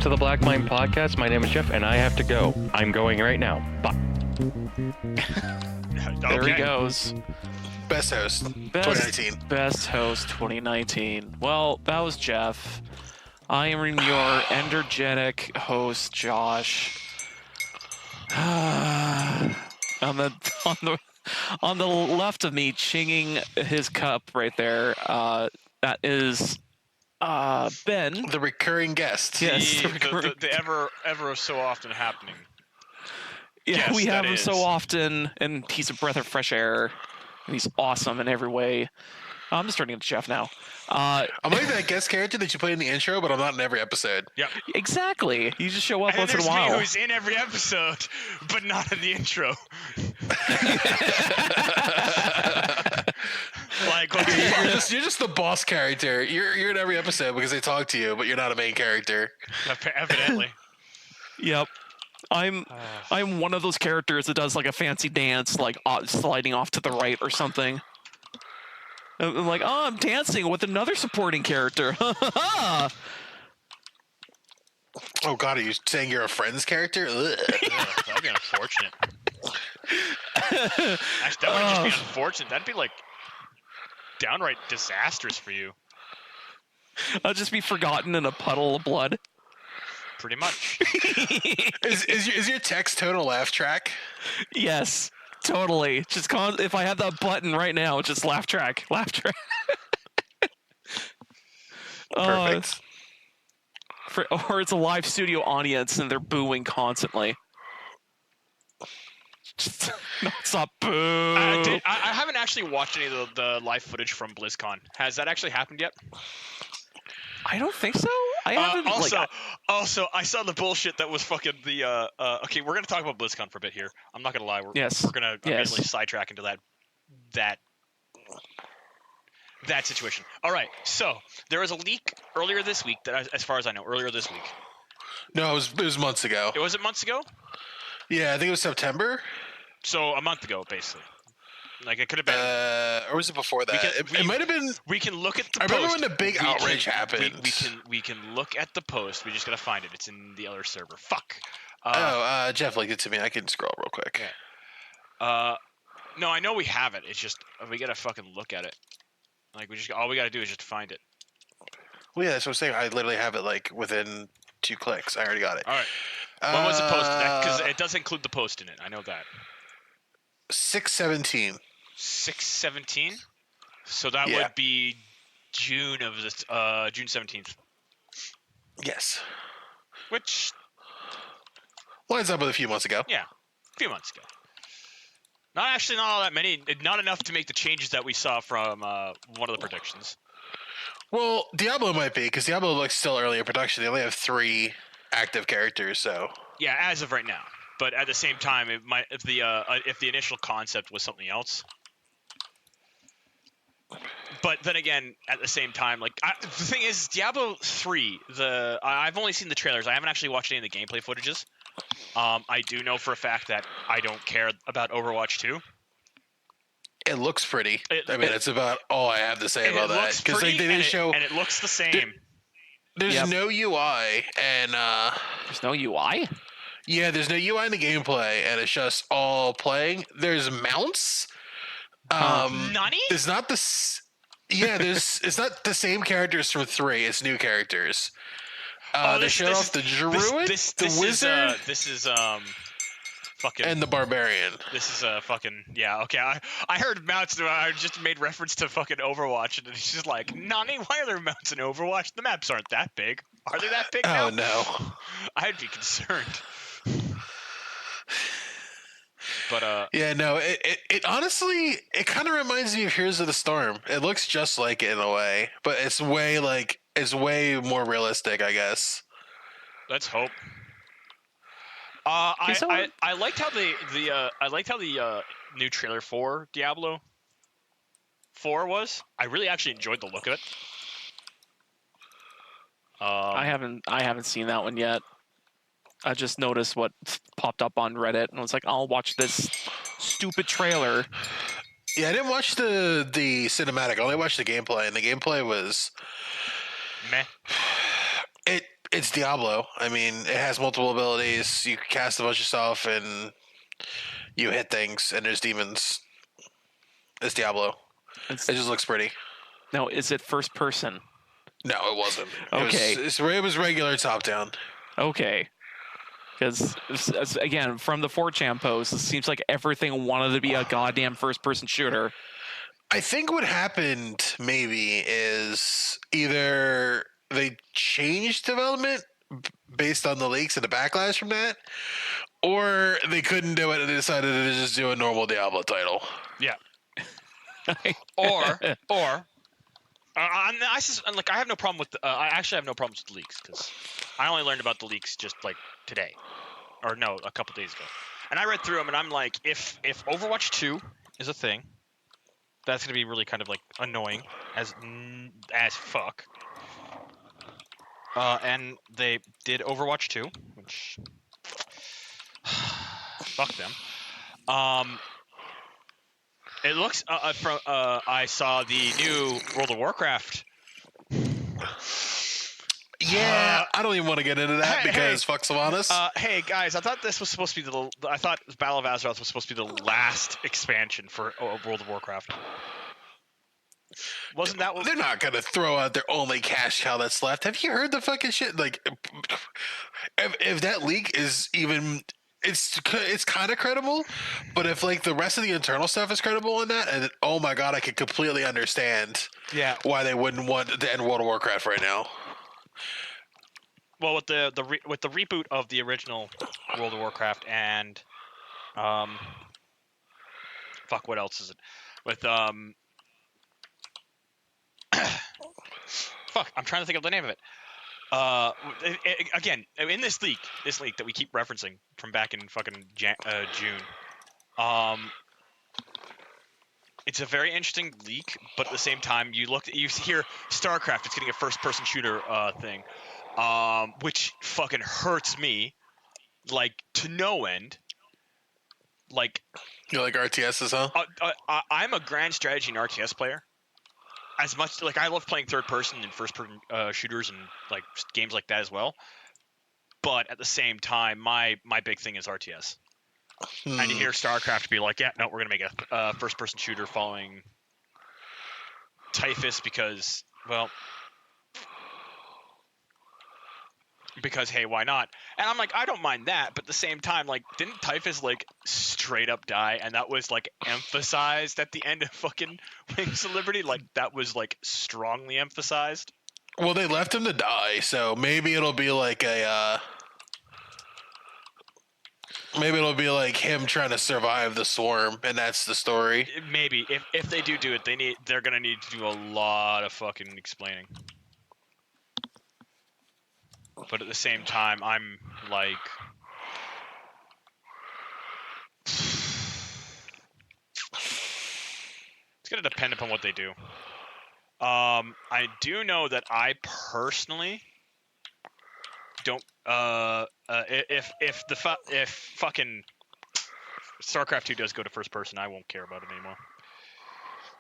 To the Black Mind Podcast. My name is Jeff, and I have to go. I'm going right now. Bye. There he goes. Best host, 2019. Best host, 2019. Well, that was Jeff. I am your energetic host, Josh. on the left of me, chinging his cup right there. That is. Ben, the recurring guest. Yes, the ever so often happening. Yeah, we have him so often, and he's a breath of fresh air, and he's awesome in every way. I'm just turning to Jeff now. I'm like that guest character that you play in the intro, but I'm not in every episode. Yep, exactly. You just show up and once in a while. Me who's in every episode, but not in the intro. Like, you're just the boss character. You're in every episode because they talk to you, but you're not a main character. Evidently. Yep. I'm one of those characters that does like a fancy dance, like sliding off to the right or something. I'm like, oh, I'm dancing with another supporting character. Oh God, are you saying you're a Friends character? Yeah, that'd be unfortunate. Actually, that wouldn't just be unfortunate. That'd be like downright disastrous for you. I'll just be forgotten in a puddle of blood. Pretty much. Is your text tone a laugh track? Yes, totally. Just if I had that button right now, just laugh track. Perfect. Or it's a live studio audience and they're booing constantly. Just stop boo. I haven't actually watched any of the live footage from BlizzCon. Has that actually happened yet? I don't think so. I haven't. Also, I saw the bullshit that was fucking the. Okay, we're gonna talk about BlizzCon for a bit here. I'm not gonna lie. We're gonna immediately sidetrack into that situation. All right. So there was a leak earlier this week as far as I know, earlier this week. No, it was months ago. Was it months ago? Yeah, I think it was September. So a month ago, basically. Like it could have been. Or was it before that? It might have been. We can look at the post. I remember when the big outrage happened. We can look at the post. We just gotta find it. It's in the other server. Fuck. Jeff linked it to me. I can scroll real quick. Yeah. No, I know we have it. It's just we gotta fucking look at it. Like all we gotta do is just find it. Well, yeah, that's what I'm saying. I literally have it like within 2 clicks. I already got it. All right. When was it posted? Because it does include the post in it. I know that. 6/17. 6/17. So that would be June 17th. Yes. Which lines up with a few months ago. Yeah, a few months ago. Not all that many. Not enough to make the changes that we saw from one of the predictions. Well, Diablo might be, because Diablo looks still early in production. They only have 3 active characters, so. Yeah, as of right now. But at the same time, it might if the initial concept was something else. But then again, at the same time, like the thing is, Diablo 3. I've only seen the trailers. I haven't actually watched any of the gameplay footages. I do know for a fact that I don't care about Overwatch 2. It looks pretty. It's about all I have to say about that. Because they didn't show, and it looks the same. There's no UI, and there's no UI. Yeah, there's no UI in the gameplay, and it's just all playing. There's mounts. Nani? It's not it's not the same characters from 3. It's new characters. They showed off the druid, the wizard. This is fucking and the barbarian. This is fucking okay. I heard mounts. I just made reference to fucking Overwatch, and it's just like, Nani, why are there mounts in Overwatch? The maps aren't that big. Are they that big now? Oh no, I'd be concerned. But Yeah, no, it honestly, it kind of reminds me of Heroes of the Storm. It looks just like it in a way, but it's way more realistic, I guess. let's hope. I liked how the new trailer for Diablo 4 was. I really actually enjoyed the look of it. I haven't seen that one yet. I just noticed what popped up on Reddit and was like, I'll watch this stupid trailer. Yeah, I didn't watch the cinematic. I only watched the gameplay, and the gameplay was meh. It's Diablo. I mean, it has multiple abilities. You can cast a bunch of stuff, and you hit things, and there's demons. It's Diablo. It just looks pretty. No, is it first person? No, it wasn't. Okay. It was regular top down. Okay. Because, again, from the 4chan post, it seems like everything wanted to be a goddamn first-person shooter. I think what happened, maybe, is either they changed development based on the leaks and the backlash from that, or they couldn't do it and they decided to just do a normal Diablo title. Yeah. or I have no problem with. I actually have no problems with leaks because I only learned about the leaks just like today, or no, a couple days ago. And I read through them, and I'm like, if Overwatch 2 is a thing, that's gonna be really kind of like annoying as fuck. And they did Overwatch 2, which fuck them. It looks from I saw the new World of Warcraft. Yeah, I don't even want to get into that because fuck Sylvanas. Hey guys, I thought this was supposed to be I thought Battle of Azeroth was supposed to be the last expansion for World of Warcraft. Wasn't that what... They're not gonna throw out their only cash cow that's left. Have you heard the fucking shit? Like, if that leak is even, it's kind of credible. But if like the rest of the internal stuff is credible in that, and oh my god, I can completely understand. Yeah. Why they wouldn't want to end World of Warcraft right now. Well, with the reboot of the original World of Warcraft and fuck, what else is it? With fuck, I'm trying to think of the name of it. Again, in this leak that we keep referencing from back in fucking June, it's a very interesting leak, but at the same time, you hear StarCraft is getting a first-person shooter thing, which fucking hurts me, like to no end. Like, you like RTSs, huh? I'm a grand strategy and RTS player. As much like I love playing third person and first person shooters and like games like that as well, but at the same time, my big thing is RTS. And you hear StarCraft be like, yeah, no, we're gonna make a first person shooter following Typhus because hey, why not? And I'm like, I don't mind that, but at the same time, like, didn't Typhus like straight up die, and that was like emphasized at the end of fucking Wings of Liberty? Like that was like strongly emphasized. Well, they left him to die, so maybe it'll be like him trying to survive the swarm, and that's the story. Maybe if they do it, they're gonna need to do a lot of fucking explaining. But at the same time, I'm like, it's gonna depend upon what they do. I do know that I personally don't. If fucking StarCraft 2 does go to first person, I won't care about it anymore.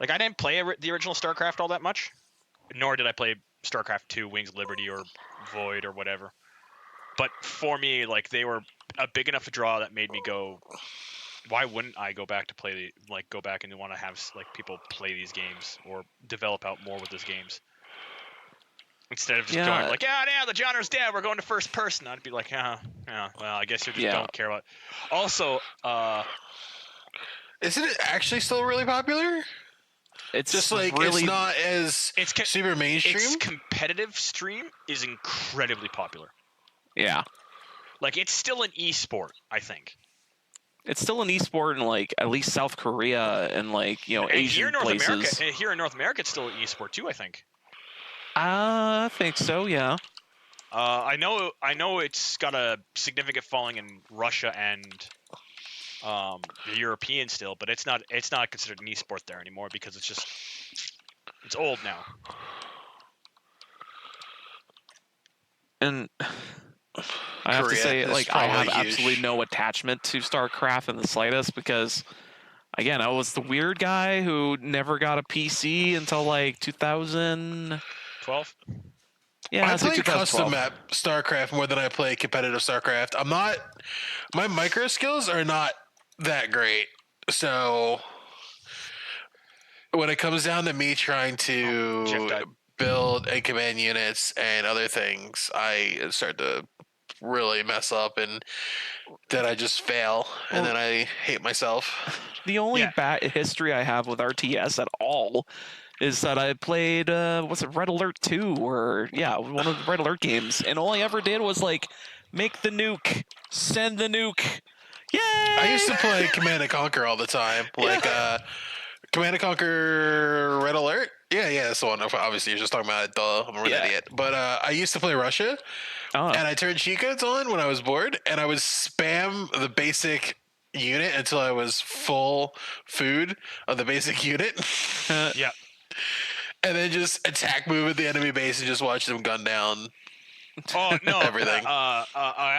Like I didn't play the original StarCraft all that much, nor did I play StarCraft 2, Wings of Liberty, or Void, or whatever. But for me, like they were a big enough draw that made me go, why wouldn't I go back and want to have like people play these games or develop out more with these games instead of just going like, yeah, the genre's dead, we're going to first person. I'd be like, well, I guess you just don't care about it. Also, isn't it actually still really popular? It's just like really, it's not as super mainstream. Its competitive stream is incredibly popular. Yeah, like it's still an esport, I think. it's still an esport in like at least South Korea and like And Asian here in North places. America, here in North America, it's still an esport too. I think. I think so. Yeah. I know it's got a significant following in Russia and the European still, but it's not considered an esport there anymore because it's old now. And I have to Korea say, is like, I have probably huge. absolutely no attachment to StarCraft in the slightest because, again, I was the weird guy who never got a PC until like 2000. 12. Yeah, I it's like play 2012. custom map StarCraft more than I play competitive StarCraft. My micro skills are not that great. So when it comes down to me trying Jeff to died. build and command units and other things, I start to really mess up and then I just fail and then I hate myself. The only Yeah. bad history I have with RTS at all is that I played, what's it, Red Alert 2, or, yeah, one of the Red Alert games, and all I ever did was, like, make the nuke, send the nuke. Yay! I used to play Command and Conquer all the time. Like Command and Conquer Red Alert. Yeah, that's the one. Obviously, you're just talking about it. Duh, I'm an Yeah. idiot. But I used to play Russia, Oh, and I turned cheat codes on when I was bored, and I would spam the basic unit until I was full food of the basic unit, Yeah. and then just attack move at the enemy base and just watch them gun down. Oh no! Everything. I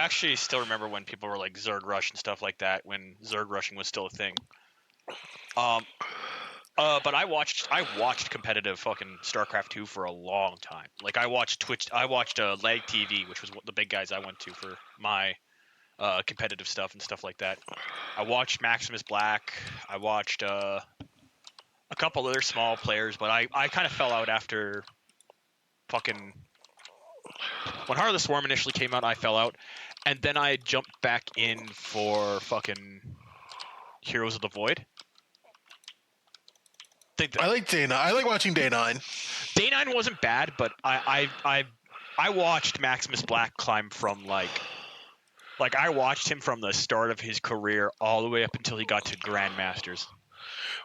actually still remember when people were like Zerg Rush and stuff like that when Zerg Rushing was still a thing. But I watched competitive fucking StarCraft 2 for a long time. Like I watched Leg TV, which was what the big guys I went to for my competitive stuff and stuff like that. I watched Maximus Black. I watched a couple other small players, but I kind of fell out after fucking when Heart of the Swarm initially came out. I fell out, and then I jumped back in for fucking Heroes of the Void. I like Day 9. I like watching Day 9. Day 9 wasn't bad, but I watched Maximus Black climb from like I watched him from the start of his career all the way up until he got to Grandmasters.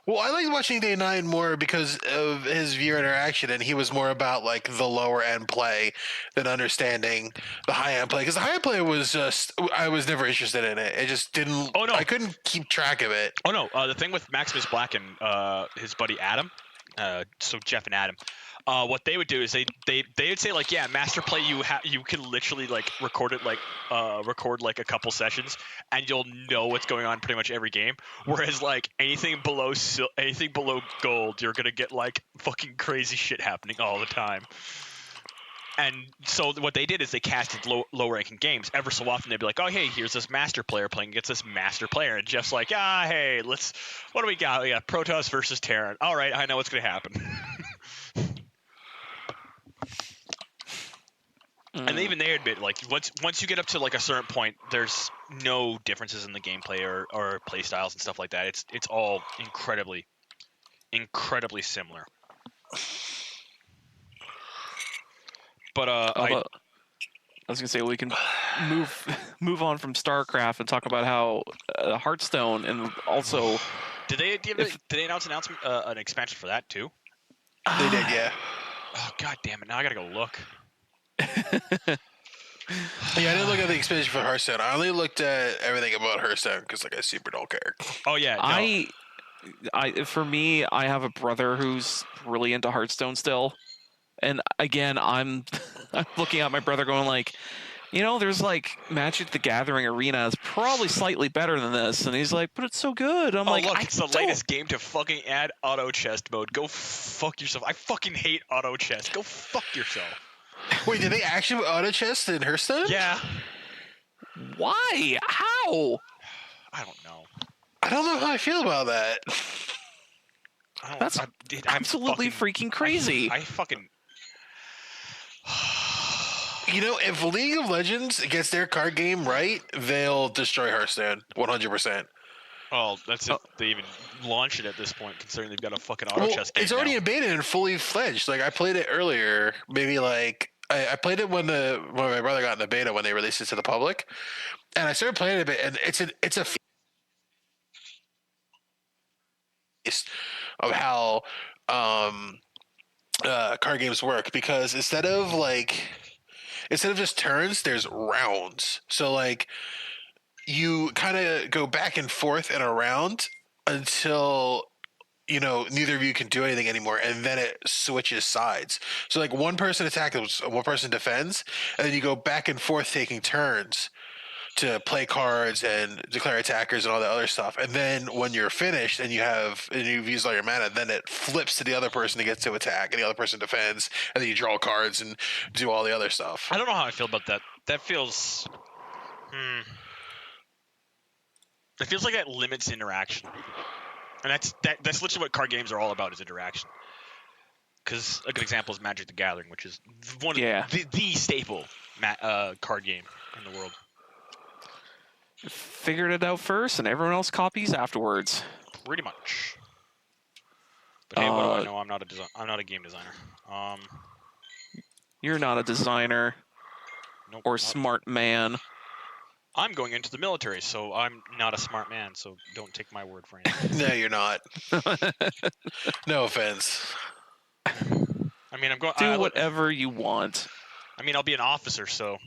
Well, I like watching Day 9 more because of his viewer interaction, and he was more about like the lower end play than understanding the high end play. Because the high end play was just, I was never interested in it. It just didn't. Oh, no. I couldn't keep track of it. Oh no, the thing with Maximus Black and his buddy Adam, so Jeff and Adam, what they would do is they would say like, yeah, master play, you can literally like record like a couple sessions and you'll know what's going on pretty much every game. Whereas like anything below gold, you're gonna get like fucking crazy shit happening all the time. And so what they did is they casted low ranking games. Ever so often they'd be like, oh hey, here's this master player playing against this master player, and Jeff's like, hey, what do we got? We got Protoss versus Terran. All right, I know what's gonna happen. And even they admit, like, once you get up to like a certain point, there's no differences in the gameplay or play styles and stuff like that. It's all incredibly similar. But I was gonna say we can move on from StarCraft and talk about how Hearthstone and also did they announce an expansion for that too? They did, yeah. Oh god damn it! Now I gotta go look. Yeah, I didn't look at the expansion for Hearthstone. I only looked at everything about Hearthstone because, like, I super don't care. Oh yeah, no. For me, I have a brother who's really into Hearthstone still, and again, I'm looking at my brother going like, there's like Magic the Gathering Arena is probably slightly better than this, and he's like, but it's so good. I'm like, look, it's the latest game to fucking add auto chest mode. Go fuck yourself. I fucking hate auto chest. Go fuck yourself. Wait, did they actually auto chest in Hearthstone? Yeah. Why? How? I don't know. I don't know how I feel about that. That's absolutely freaking crazy. I fucking. If League of Legends gets their card game right, they'll destroy Hearthstone 100%. Oh, that's if they even launch it at this point, considering they've got a fucking auto chest. It's already in beta and fully fledged. Like I played it earlier, maybe like I played it when my brother got in the beta when they released it to the public, and I started playing it a bit, and it's a of how card games work, because instead of just turns, there's rounds. So like you kind of go back and forth in a round until neither of you can do anything anymore, and then it switches sides. So like one person attacks, one person defends, and then you go back and forth taking turns to play cards and declare attackers and all that other stuff. And then when you're finished and you've used all your mana, then it flips to the other person that gets to attack, and the other person defends, and then you draw cards and do all the other stuff. I don't know how I feel about that. That feels. It feels like that limits interaction, and that's literally what card games are all about, is interaction. Because a good example is Magic the Gathering, which is one of the staple card game in the world. Figured it out first, and everyone else copies afterwards. Pretty much. But hey, what do I know? I'm not a game designer. You're not a designer or smart man. I'm going into the military, so I'm not a smart man. So don't take my word for anything. No, you're not. No offense. I mean, I'm going. Do whatever you want. I mean, I'll be an officer, so.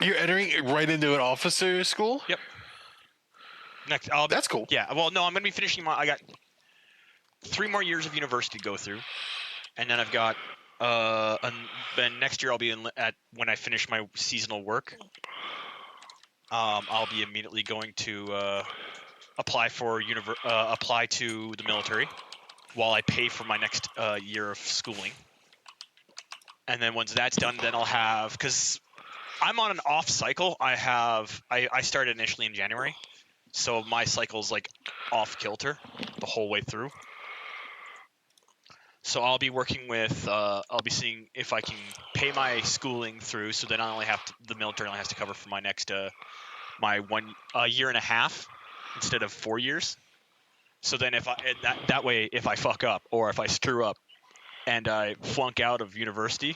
You're entering right into an officer school? Yep. Next, that's cool. Yeah. Well, no, I'm going to be finishing I got 3 more years of university to go through, and then I've got. Then next year I'll be when I finish my seasonal work. I'll be immediately going to apply to the military, while I pay for my next year of schooling. And then once that's done, then I'll have, because I'm on an off cycle. I started initially in January, so my cycle's like off kilter the whole way through. So I'll be working with, I'll be seeing if I can pay my schooling through, so then the military only has to cover for my next, my 1 year and a half instead of 4 years. So then that way, if I fuck up or if I screw up and I flunk out of university,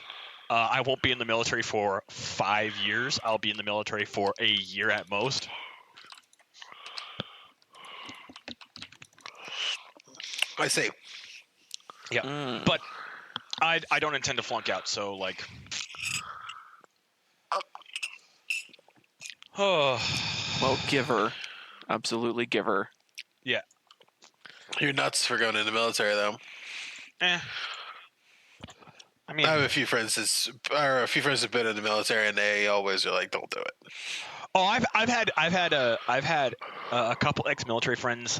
I won't be in the military for 5 years. I'll be in the military for a year at most. I see. Yeah, but I don't intend to flunk out. So like, well, give her, absolutely give her. Yeah. You're nuts for going into the military, though. I mean, I have a few friends that've been in the military, and they always are like, "Don't do it." Oh, I've had a couple ex-military friends.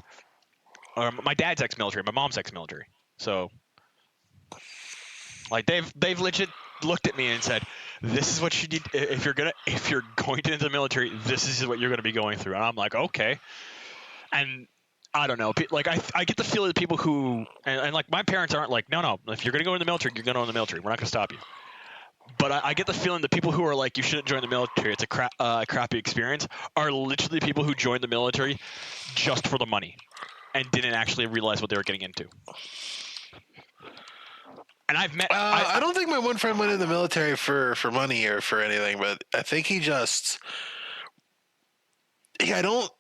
My dad's ex-military, my mom's ex-military. So, like, they've legit looked at me and said, "This is what you need if you're going into the military. This is what you're going to be going through." And I'm like, okay. And I don't know. Like, I get the feeling that people who and like my parents aren't like, no, if you're going to go in the military, you're going to go in the military. We're not going to stop you. But I get the feeling that people who are like, you shouldn't join the military, it's a crappy experience, are literally people who joined the military just for the money and didn't actually realize what they were getting into. And I've met. I don't think my one friend went in the military for money or for anything, but I think he just. Yeah, I don't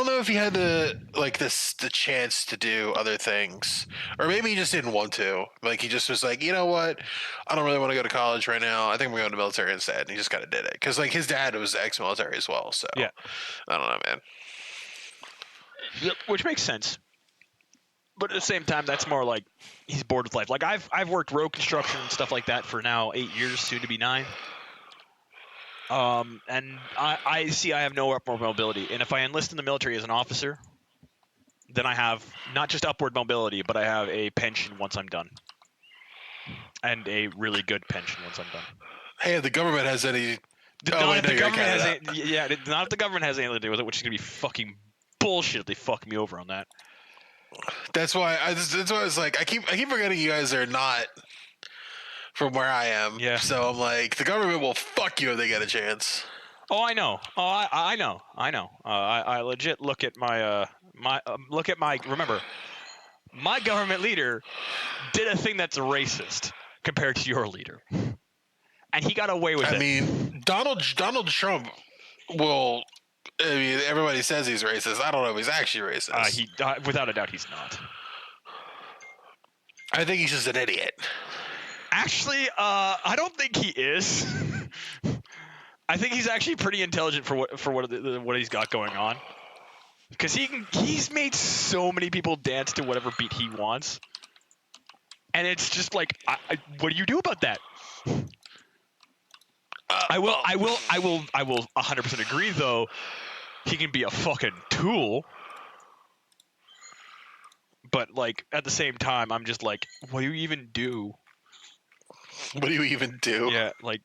know if he had the chance to do other things, or maybe he just didn't want to. Like, he just was like, you know what, I don't really want to go to college right now. I think I'm going to the military instead. And he just kind of did it because like his dad was ex-military as well. So yeah, I don't know, man. Yep, which makes sense. But at the same time, that's more like he's bored with life. Like I've worked road construction and stuff like that for now 8 years, soon to be 9. And I see I have no upward mobility. And if I enlist in the military as an officer, then I have not just upward mobility, but I have a pension once I'm done. And a really good pension once I'm done. Hey, if the government has any... Not if the government has anything to do with it, which is going to be fucking bullshit if they fuck me over on that. That's why I was like, I keep forgetting you guys are not from where I am. Yeah. So I'm like, the government will fuck you if they get a chance. Oh, I know. Oh, I know. I legit look at my remember, my government leader did a thing that's racist compared to your leader, and he got away with it. I mean, Donald Trump will I mean, everybody says he's racist. I don't know if he's actually racist. Without a doubt, he's not. I think he's just an idiot. Actually, I don't think he is. I think he's actually pretty intelligent for what he's got going on. Because he's made so many people dance to whatever beat he wants, and it's just like, what do you do about that? I will 100% agree though. He can be a fucking tool, but like at the same time, I'm just like, what do you even do? What do you even do? Yeah, like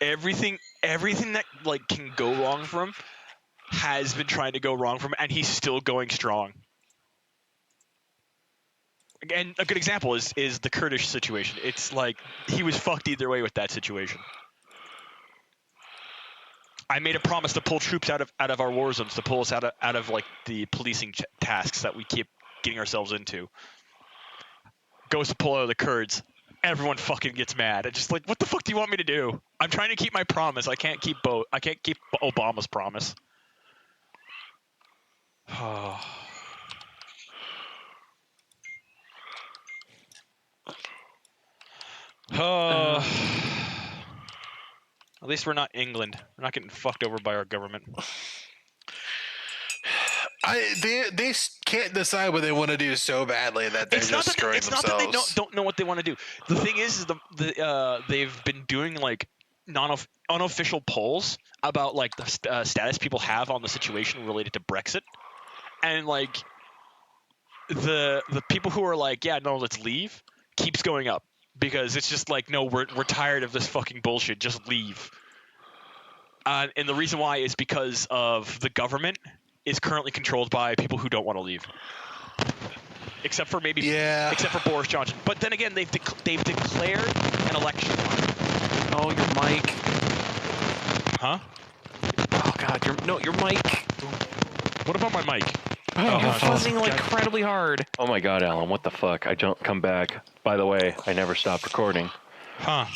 everything that like can go wrong for him has been trying to go wrong for him, and he's still going strong. And a good example is the Kurdish situation. It's like he was fucked either way with that situation. I made a promise to pull troops out of our war zones, to pull us out of like the policing tasks that we keep getting ourselves into. Goes to pull out the Kurds. Everyone fucking gets mad. It's just like, what the fuck do you want me to do? I'm trying to keep my promise. I can't keep Obama's promise. At least we're not England. We're not getting fucked over by our government. They can't decide what they want to do so badly that they're just screwing themselves. It's not that they don't know what they want to do. The thing is they've been doing like unofficial polls about like the status people have on the situation related to Brexit, and like the people who are like, yeah, no, let's leave, keeps going up, because it's just like, no, we're tired of this fucking bullshit, just leave. And the reason why is because of the government is currently controlled by people who don't want to leave, except for Boris Johnson. But then again, they've declared an election. Oh, your mic. Huh? Oh god, your mic. What about my mic? You're gosh. fuzzing like incredibly hard. Oh my god, Alan, what the fuck? I don't come back. By the way, I never stopped recording. Huh.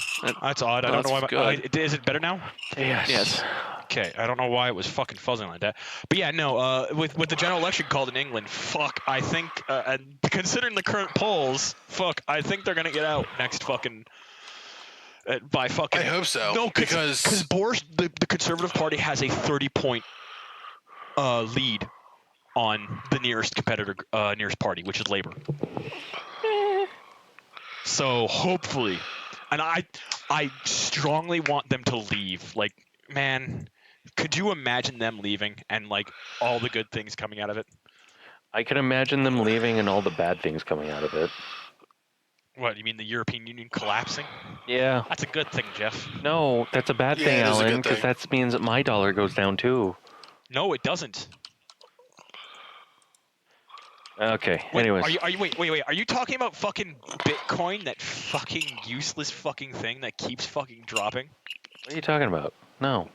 That's odd. I don't know why. Is it better now? Yes. Okay, I don't know why it was fucking fuzzing like that. But yeah, no, with the general election called in England, fuck, I think, and considering the current polls, fuck, I think they're gonna get out next fucking, by fucking... I hope so. No, because Boris, the Conservative Party has a 30-point lead on the nearest competitor, nearest party, which is Labour. So, hopefully, and I strongly want them to leave. Like, man... Could you imagine them leaving and like all the good things coming out of it? I can imagine them leaving and all the bad things coming out of it. What, you mean the European Union collapsing? Yeah. That's a good thing, Jeff. No, that's a bad thing, it is a Alan, good because thing. that means that my dollar goes down too. No, it doesn't. Okay, Wait, anyways. wait. Are you talking about fucking Bitcoin, that fucking useless fucking thing that keeps fucking dropping? What are you talking about? No.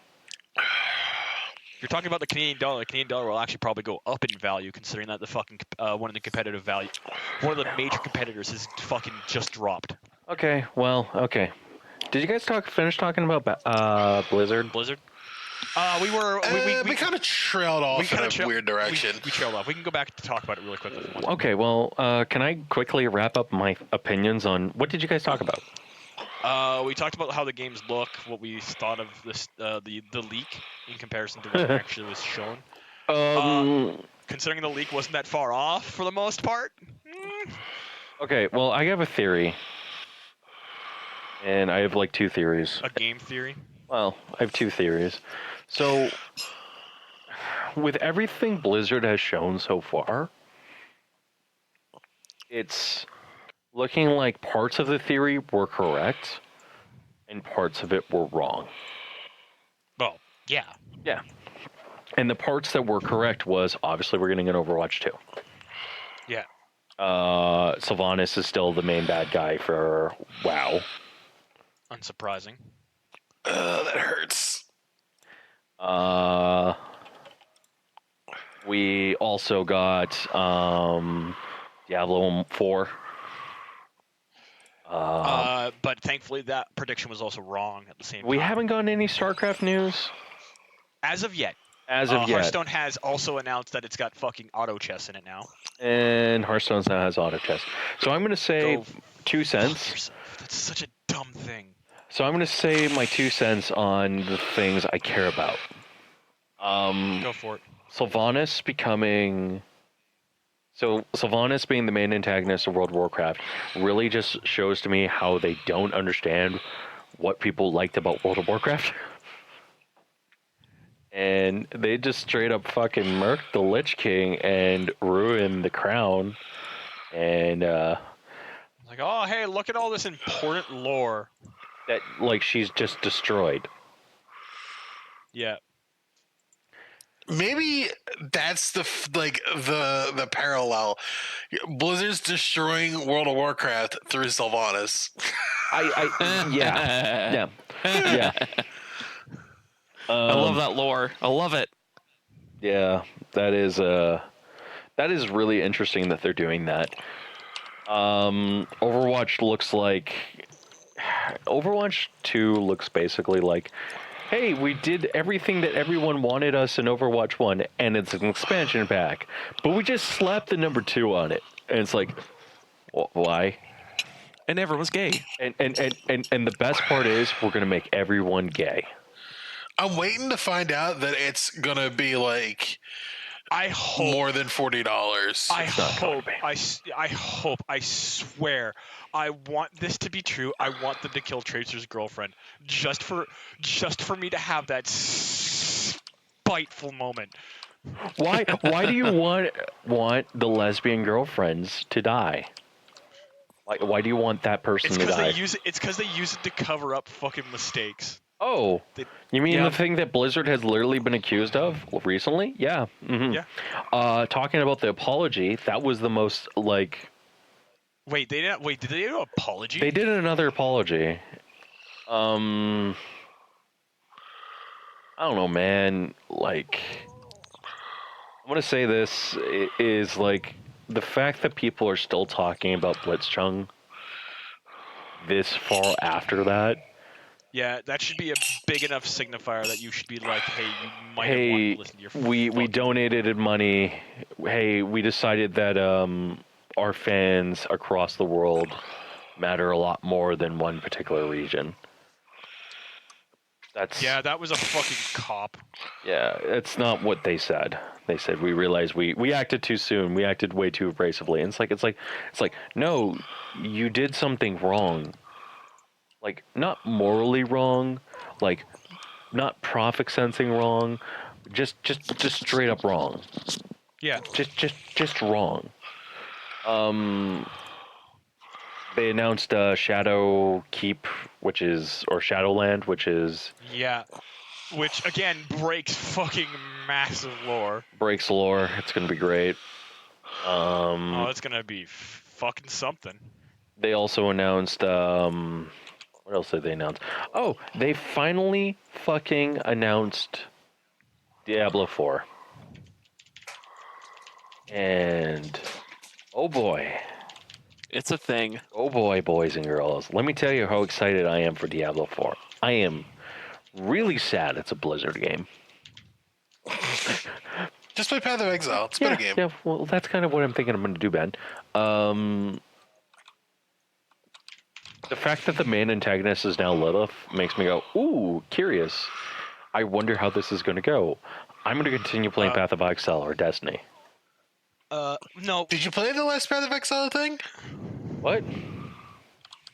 You're talking about the Canadian dollar. The Canadian dollar will actually probably go up in value, considering that the fucking one of the major competitors has fucking just dropped. Okay, well, okay. Did you guys finish talking about Blizzard? Blizzard? We kind of trailed off in a weird direction. We trailed off. We can go back to talk about it really quickly if you want. Okay, well, can I quickly wrap up my opinions on what did you guys talk about? We talked about how the games look, what we thought of this, the leak in comparison to what actually was shown. Considering the leak wasn't that far off for the most part. Okay, well, I have a theory. And I have like two theories. A game theory? Well, I have two theories. So, with everything Blizzard has shown so far, it's looking like parts of the theory were correct and parts of it were wrong. Well, yeah. Yeah. And the parts that were correct was, obviously, we're getting an Overwatch 2. Yeah. Sylvanas is still the main bad guy for WoW. Unsurprising. That hurts. We also got Diablo 4. But thankfully that prediction was also wrong at the same time. We haven't gotten any StarCraft news. As of yet. As of yet. Hearthstone has also announced that it's got fucking auto chess in it now. And Hearthstone now has auto chess. So I'm going to say Go 2 fuck cents. yourself. That's such a dumb thing. So I'm going to say my 2 cents on the things I care about. Go for it. Sylvanas becoming... So Sylvanas being the main antagonist of World of Warcraft really just shows to me how they don't understand what people liked about World of Warcraft. And they just straight up fucking murked the Lich King and ruined the crown. And Like, oh, hey, look at all this important lore. that, like, she's just destroyed. Yeah. Maybe that's the parallel. Blizzard's destroying World of Warcraft through Sylvanas. Yeah. I love that lore. I love it. Yeah, that is really interesting that they're doing that. Overwatch 2 looks basically like, hey, we did everything that everyone wanted us in Overwatch 1, and it's an expansion pack, but we just slapped the number 2 on it, and it's like, why? And everyone's gay. And the best part is we're gonna make everyone gay. I'm waiting to find out that it's gonna be like I hope. more than $40. I hope. I swear. I want this to be true. I want them to kill Tracer's girlfriend just for me to have that spiteful moment. Why do you want the lesbian girlfriends to die? Why do you want that person It's to because die? It's because they use it to cover up fucking mistakes. Oh, you mean Yeah. the thing that Blizzard has literally been accused of recently? Yeah. Mm-hmm. Yeah. Talking about the apology, that was the most, like... Wait, did they do an apology? They did another apology. I don't know, man. Like, I'm going to say this is, like, the fact that people are still talking about Blitzchung this far after that. Yeah, that should be a big enough signifier that you should be like, hey, you might have wanted Hey, to listen to your we fucking- donated money. Hey, we decided that our fans across the world matter a lot more than one particular region. That's Yeah, that was a fucking cop. yeah, it's not what they said. They said we realized we acted too soon. We acted way too abrasively. And it's like no, you did something wrong. Like, not morally wrong, like not profit sensing wrong, just straight up wrong. Yeah. Just wrong. They announced Shadow Keep, or Shadowland, which is Yeah. Which again breaks fucking massive lore. breaks lore. It's gonna be great. Oh, it's gonna be fucking something. They also announced what else did they announce? Oh, they finally fucking announced Diablo 4. And oh boy. It's a thing. Oh boy, boys and girls. Let me tell you how excited I am for Diablo 4. I am really sad it's a Blizzard game. Just play Path of Exile. It's a better game. Yeah, well, that's kind of what I'm thinking I'm going to do, Ben. The fact that the main antagonist is now Lilith makes me go, ooh, curious. I wonder how this is going to go. I'm going to continue playing Path of Exile or Destiny. No. Did you play the last Path of Exile thing? What?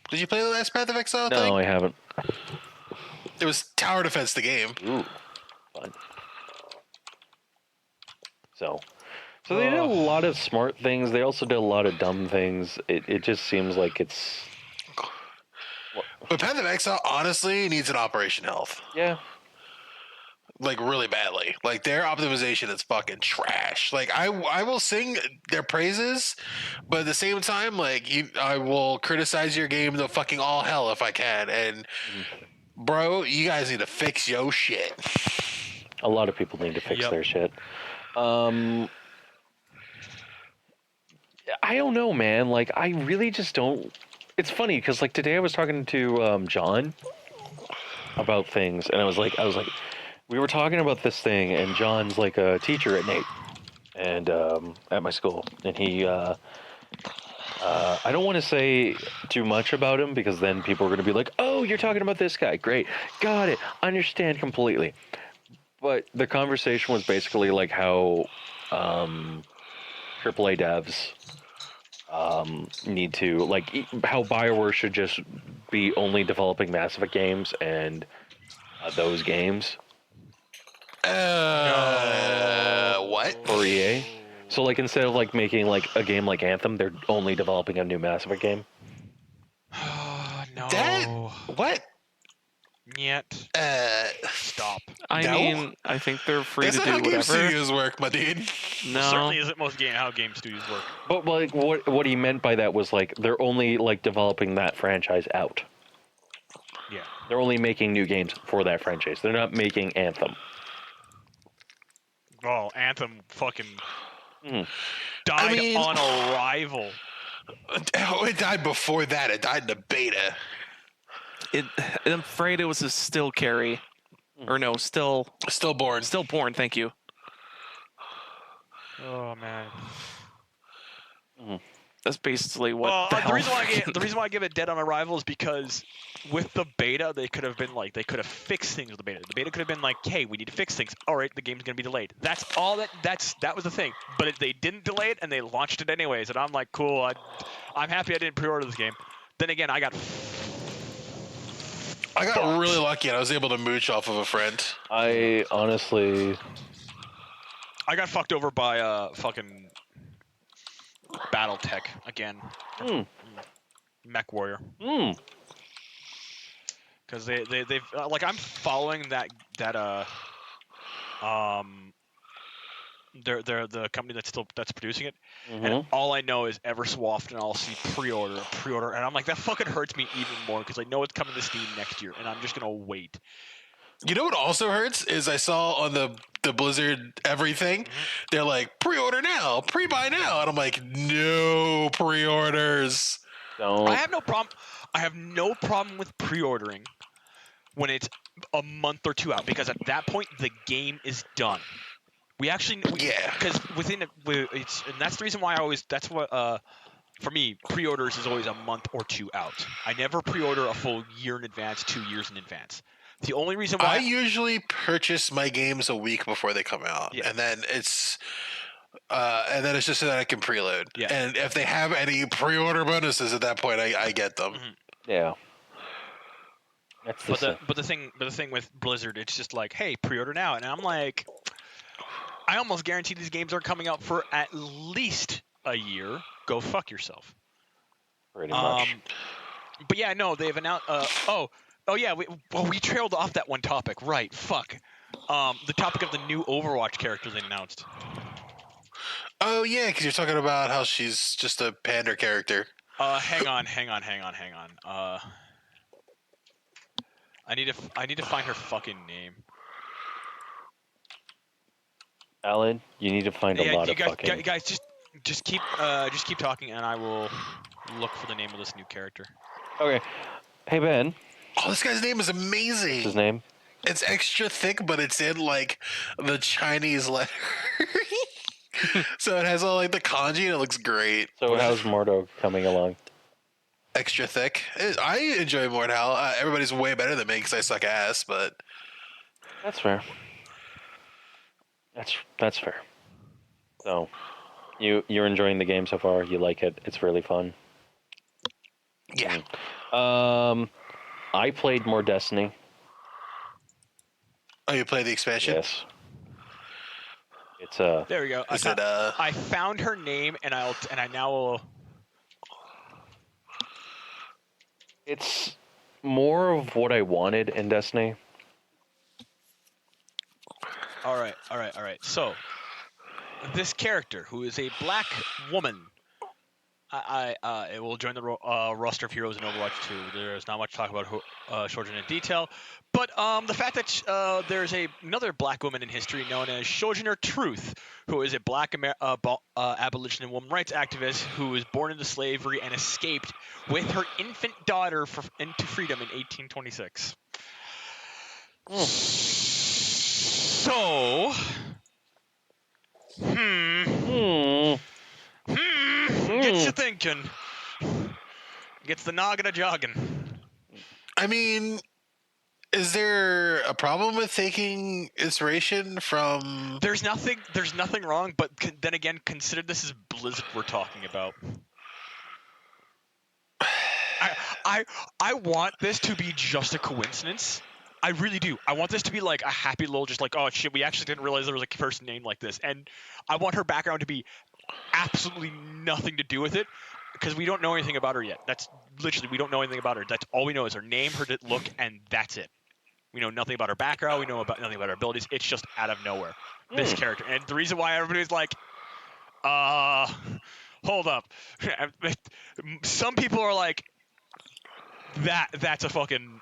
Did you play the last Path of Exile thing? No, I haven't. It was Tower Defense, the game. Ooh, fun. So they did a lot of smart things. They also did a lot of dumb things. It just seems like it's... But Path of Exile honestly needs an Operation Health. Yeah. Like, really badly. Like, their optimization is fucking trash. Like, I will sing their praises, but at the same time, like, I will criticize your game to fucking all hell if I can. And, bro, you guys need to fix your shit. A lot of people need to fix their shit. I don't know, man. Like, I really just don't... It's funny, because, like, today I was talking to John about things, and I was like, we were talking about this thing, and John's like a teacher at Nate, and at my school, and he. I don't want to say too much about him because then people are going to be like, "Oh, you're talking about this guy. Great, got it, understand completely." But the conversation was basically like how AAA devs need to how BioWare should just be only developing Mass Effect games and those games What? for EA. So like instead of like making like a game like Anthem, they're only developing a new Mass Effect game. No. That what? Yet. Stop. I No. mean, I think they're free That's to not do how game whatever. studios work, my dude. No. Certainly isn't how game studios work. But like what he meant by that was like they're only like developing that franchise out. Yeah. They're only making new games for that franchise. They're not making Anthem. Well, Anthem fucking Hmm. died I mean- on arrival. Oh, it died before that. It died in the beta. I'm afraid it was a still carry, or no, still Stillborn. born. Thank you. Oh man. That's basically what Well, the the hell. reason why I give it dead on arrival is because with the beta they could have fixed things with the beta. The beta could have been like, hey, we need to fix things. All right, the game's gonna be delayed. That's all that was the thing. But they didn't delay it and they launched it anyways. And I'm like, cool. I'm happy I didn't pre-order this game. Then again, I got really lucky and I was able to mooch off of a friend. I honestly I got fucked over by fucking BattleTech again. Mech Warrior. Because they've like I'm following they're the company that's producing it, and all I know is ever so often I'll see pre-order, and I'm like, that fucking hurts me even more because I know it's coming to Steam next year, and I'm just gonna wait. You know what also hurts is I saw on the Blizzard everything, they're like pre-order now, pre-buy now, and I'm like, no pre-orders. don't. I have no problem. I have no problem with pre-ordering when it's a month or two out because at that point the game is done. We actually, Yeah. because and that's the reason why that's what for me pre-orders is always a month or two out. I never pre-order a full year in advance, 2 years in advance. The only reason why I usually purchase my games a week before they come out, Yeah. and then it's just so that I can preload. Yeah. And if they have any pre-order bonuses at that point, I get them. Yeah. That's the but the thing with Blizzard, it's just like, hey, pre-order now, and I'm like, I almost guarantee these games are coming out for at least a year. Go fuck yourself. pretty much. But yeah, no, they've announced. Oh yeah, we trailed off that one topic. Right, fuck. The topic of the new Overwatch character they announced. Oh yeah, because you're talking about how she's just a pander character. Hang on. I need to find her fucking name. Allan, you need to find a lot you of guys, fucking. guys, just keep talking, and I will look for the name of this new character. Okay. Hey Ben, Oh, this guy's name is amazing. what's his name? It's extra thick, but it's in like the Chinese letter. So it has all like the kanji and it looks great. So how's Mordo coming along? Extra thick. I enjoy Mordhau. Everybody's way better than me because I suck ass, but That's fair. That's fair. So, you're enjoying the game so far. You like it. It's really fun. yeah. I played more Destiny. Oh, you play the expansion? Yes. It's There we go. Is it I found her name, and I now will. It's more of what I wanted in Destiny. All right. So, this character, who is a black woman, it will join the roster of heroes in Overwatch 2. There's not much to talk about Shojin in detail, but the fact that there's another black woman in history known as Shojiner Truth, who is a black abolition and woman rights activist who was born into slavery and escaped with her infant daughter into freedom in 1826. So, gets you thinking. Gets the noggin a jogging. I mean, is there a problem with taking inspiration from? There's nothing wrong, but then again, consider this is Blizzard we're talking about. I want this to be just a coincidence. I really do. I want this to be like a happy little, just like, oh shit, we actually didn't realize there was a person named like this. And I want her background to be absolutely nothing to do with it, because we don't know anything about her yet. That's literally, we don't know anything about her. That's all we know is her name, her look, and that's it. We know nothing about her background. We know nothing about her abilities. It's just out of nowhere. This character. And the reason why everybody's like, hold up. Some people are like, that's a fucking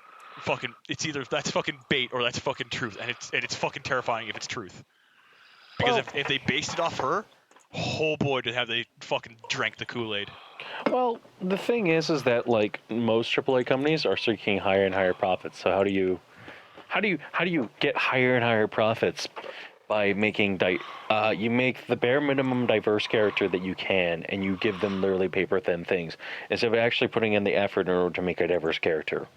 it's either that's fucking bait or that's fucking truth, and it's fucking terrifying if it's truth. Because if they based it off her, oh boy, have they fucking drank the Kool-Aid. Well, the thing is that like most AAA companies are seeking higher and higher profits. So how do you get higher and higher profits? By making you make the bare minimum diverse character that you can, and you give them literally paper thin things instead of actually putting in the effort in order to make a diverse character.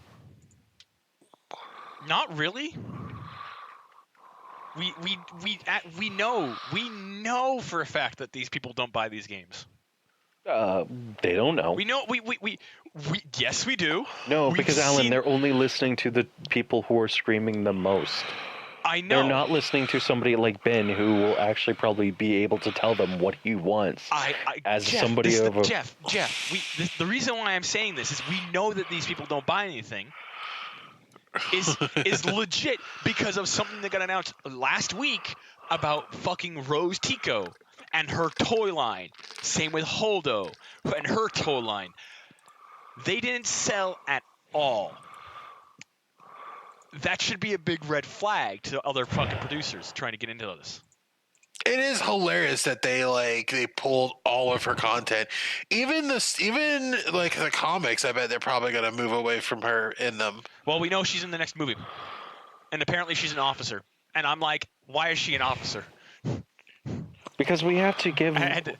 Not really. We know for a fact that these people don't buy these games. They don't know. We know we yes we do. No, We've because Alan, seen- they're only listening to the people who are screaming the most. I know. They're not listening to somebody like Ben, who will actually probably be able to tell them what he wants. Jeff, the reason why I'm saying this is we know that these people don't buy anything is legit because of something that got announced last week about fucking Rose Tico and her toy line. Same with Holdo and her toy line. They didn't sell at all. That should be a big red flag to other fucking producers trying to get into this. It is hilarious that they pulled all of her content, even like the comics. I bet they're probably gonna move away from her in them. Well, we know she's in the next movie, and apparently she's an officer. And I'm like, why is she an officer? Because we have to give. And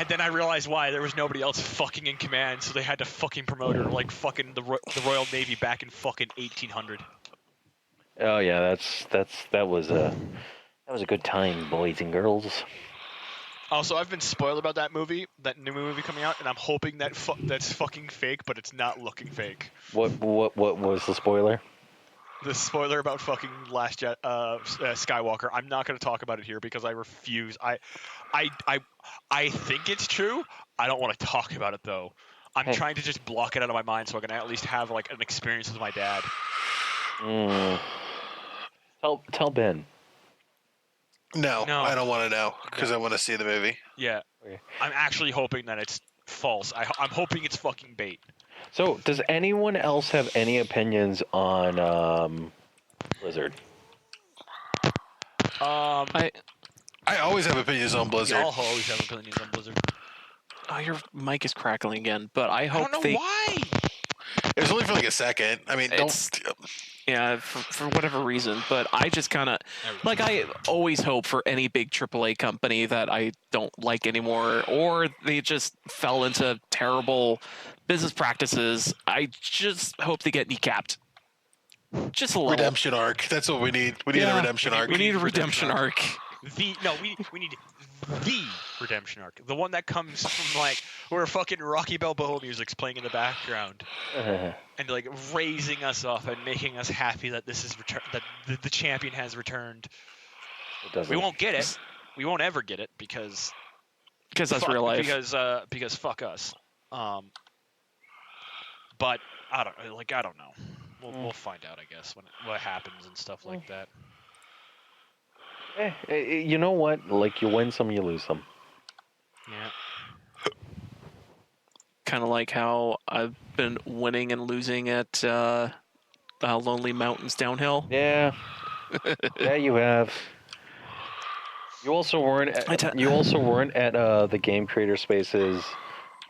then I realized why. There was nobody else fucking in command, so they had to fucking promote her like fucking the Royal Navy back in fucking 1800. Oh yeah, that was a good time, boys and girls. Also, I've been spoiled about that movie, that new movie coming out, and I'm hoping that that's fucking fake, but it's not looking fake. What was the spoiler? The spoiler about fucking Skywalker. I'm not going to talk about it here because I refuse. I think it's true. I don't want to talk about it though. I'm trying to just block it out of my mind so I can at least have like an experience with my dad. Tell Ben. No, I don't want to know because I want to see the movie. Yeah, Okay. I'm actually hoping that it's false. I'm hoping it's fucking bait. So, does anyone else have any opinions on Blizzard? I always have opinions on Blizzard. We all always have opinions on Blizzard. Oh, your mic is crackling again, but I hope I don't know why. It was only for like a second. I mean, Yeah, for whatever reason, but I just kind of like I always hope for any big AAA company that I don't like anymore, or they just fell into terrible business practices. I just hope they get kneecapped. Just a little redemption arc. That's what we need. We need a redemption arc. We need a redemption arc. We need the redemption arc. The one that comes from like where fucking Rocky Balboa music's playing in the background. And like raising us up and making us happy that this is that the champion has returned. We won't get it. We won't ever get it because that's real life. Because fuck us. But I don't know. We'll find out, I guess, what happens and stuff like that. You know what? Like, you win some, you lose some. Yeah. Kind of like how I've been winning and losing at Lonely Mountains Downhill. Yeah. Yeah, you have. You also weren't at the Game Creator Space's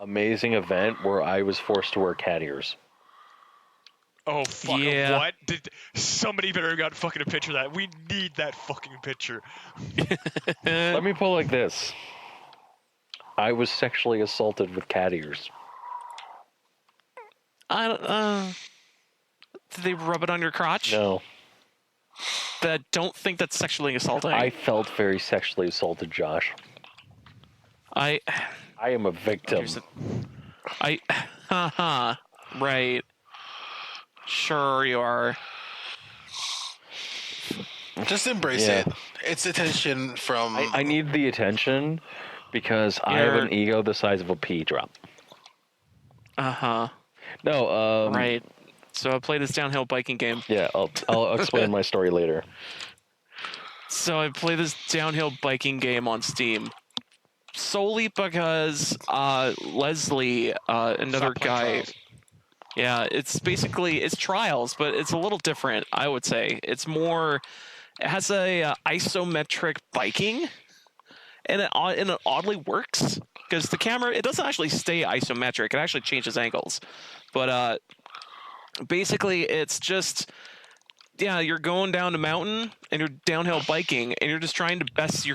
amazing event where I was forced to wear cat ears. Oh fuck! Yeah. What? Somebody better have got fucking a picture of that. We need that fucking picture. Let me put it like this. I was sexually assaulted with cat ears. I don't. Did they rub it on your crotch? No. Don't think that's sexually assaulting. I felt very sexually assaulted, Josh. I am a victim. Haha. Right. Sure you are. Just embrace Yeah. it. It's attention from. I need the attention because I have an ego the size of a pea drop. Uh-huh. No, Right. So I played this downhill biking game. Yeah, I'll explain my story later. So I play this downhill biking game on Steam solely because Leslie, another Stop playing guy. Trials. Yeah, it's Trials, but it's a little different, I would say. It has a isometric biking, and it oddly works because the camera, it doesn't actually stay isometric. It actually changes angles. But basically, it's just, you're going down a mountain and you're downhill biking and you're just trying to best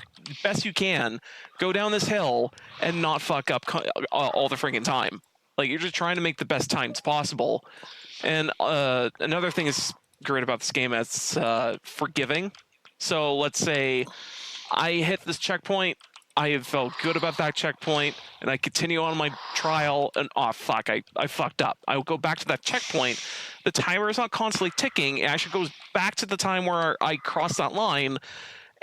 you can go down this hill and not fuck up all the freaking time. Like, you're just trying to make the best times possible. And another thing is great about this game is it's forgiving. So let's say I hit this checkpoint, I have felt good about that checkpoint, and I continue on my trial, and I fucked up. I will go back to that checkpoint. The timer is not constantly ticking. It actually goes back to the time where I crossed that line,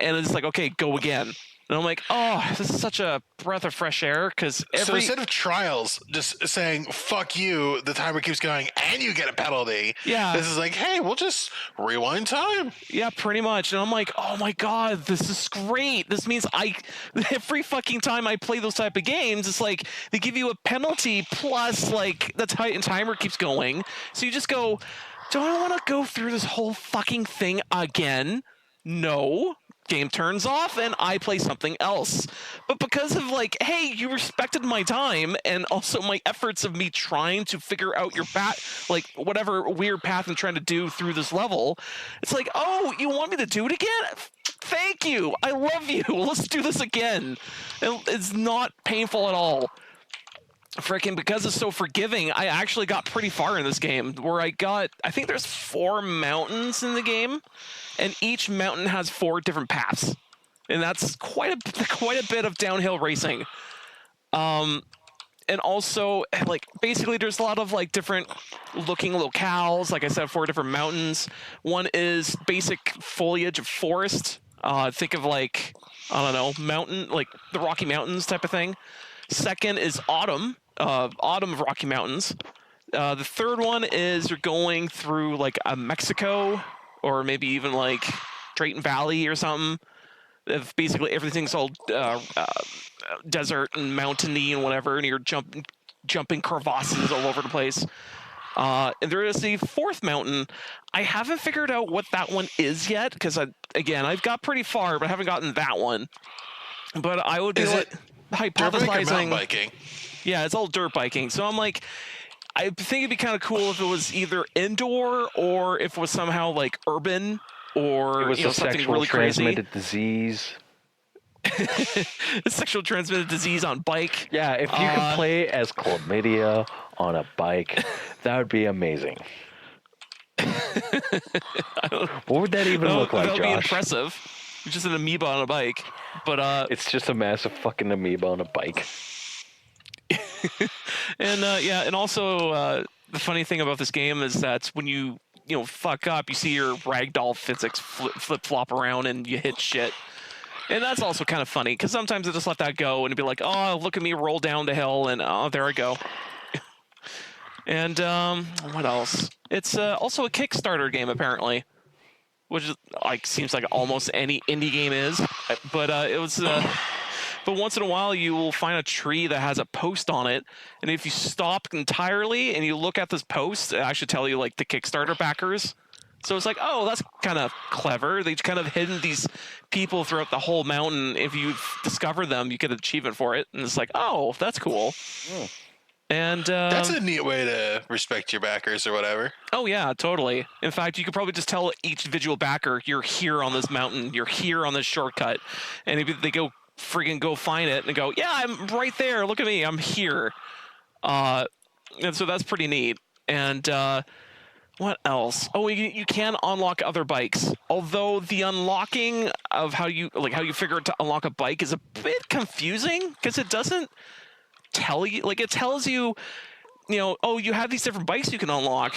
and it's like, okay, go again. And I'm like, oh, this is such a breath of fresh air, because So instead of Trials just saying, fuck you, the timer keeps going, and you get a penalty. Yeah. This is like, hey, we'll just rewind time. Yeah, pretty much. And I'm like, oh my god, this is great. This means every fucking time I play those type of games, it's like they give you a penalty plus like the timer keeps going. So you just go, do I want to go through this whole fucking thing again? No. Game turns off and I play something else. But because of like, hey, you respected my time and also my efforts of me trying to figure out your path, like whatever weird path I'm trying to do through this level, it's like, oh, you want me to do it again? Thank you. I love you. Let's do this again. It's not painful at all. Freaking, because it's so forgiving, I actually got pretty far in this game where I think there's 4 mountains in the game, and each mountain has 4 different paths, and that's quite a bit of downhill racing. And also, like, basically there's a lot of like different looking locales. Like I said, 4 different mountains. One is basic foliage of forest. Think of like, I don't know, mountain, like the Rocky Mountains type of thing. Second is autumn of Rocky Mountains. The third one is you're going through like a Mexico, or maybe even like Drayton Valley or something. If basically everything's all desert and mountainy and whatever, and you're jumping crevasses all over the place. And there is the 4th mountain. I haven't figured out what that one is yet, because I've got pretty far, but I haven't gotten that one. But I would be hypothesizing. Mountain biking. Yeah, it's all dirt biking. So I'm like, I think it'd be kind of cool if it was either indoor or if it was somehow like urban, or It was a something sexual really crazy. transmitted disease. A sexual transmitted disease on bike. Yeah, if you could play as chlamydia on a bike, that would be amazing. What would that even look like, That would Josh? be impressive. Just an amoeba on a bike. But It's just a massive fucking amoeba on a bike. and and also the funny thing about this game is that when you fuck up, you see your ragdoll physics flip flop around and you hit shit. And that's also kind of funny, because sometimes I just let that go and it'd be like, oh, look at me roll down the hill, and oh, there I go. And what else? It's also a Kickstarter game, apparently, which is, like, seems like almost any indie game is. But it was. But once in a while, you will find a tree that has a post on it, and if you stop entirely and you look at this post, it actually tell you like the Kickstarter backers. So it's like, oh, that's kind of clever. They've kind of hidden these people throughout the whole mountain. If you discover them, you get an achievement for it, and it's like, oh, that's cool. And That's a neat way to respect your backers or whatever. oh yeah, totally. In fact, you could probably just tell each individual backer, "You're here on this mountain. You're here on this shortcut," and if they go friggin' go find it and go, "Yeah, I'm right there. Look at me. I'm here." And so that's pretty neat. And what else? Oh, you can unlock other bikes. Although the unlocking of how you figure out to unlock a bike is a bit confusing because it doesn't tell you. Like it tells you, oh, you have these different bikes you can unlock,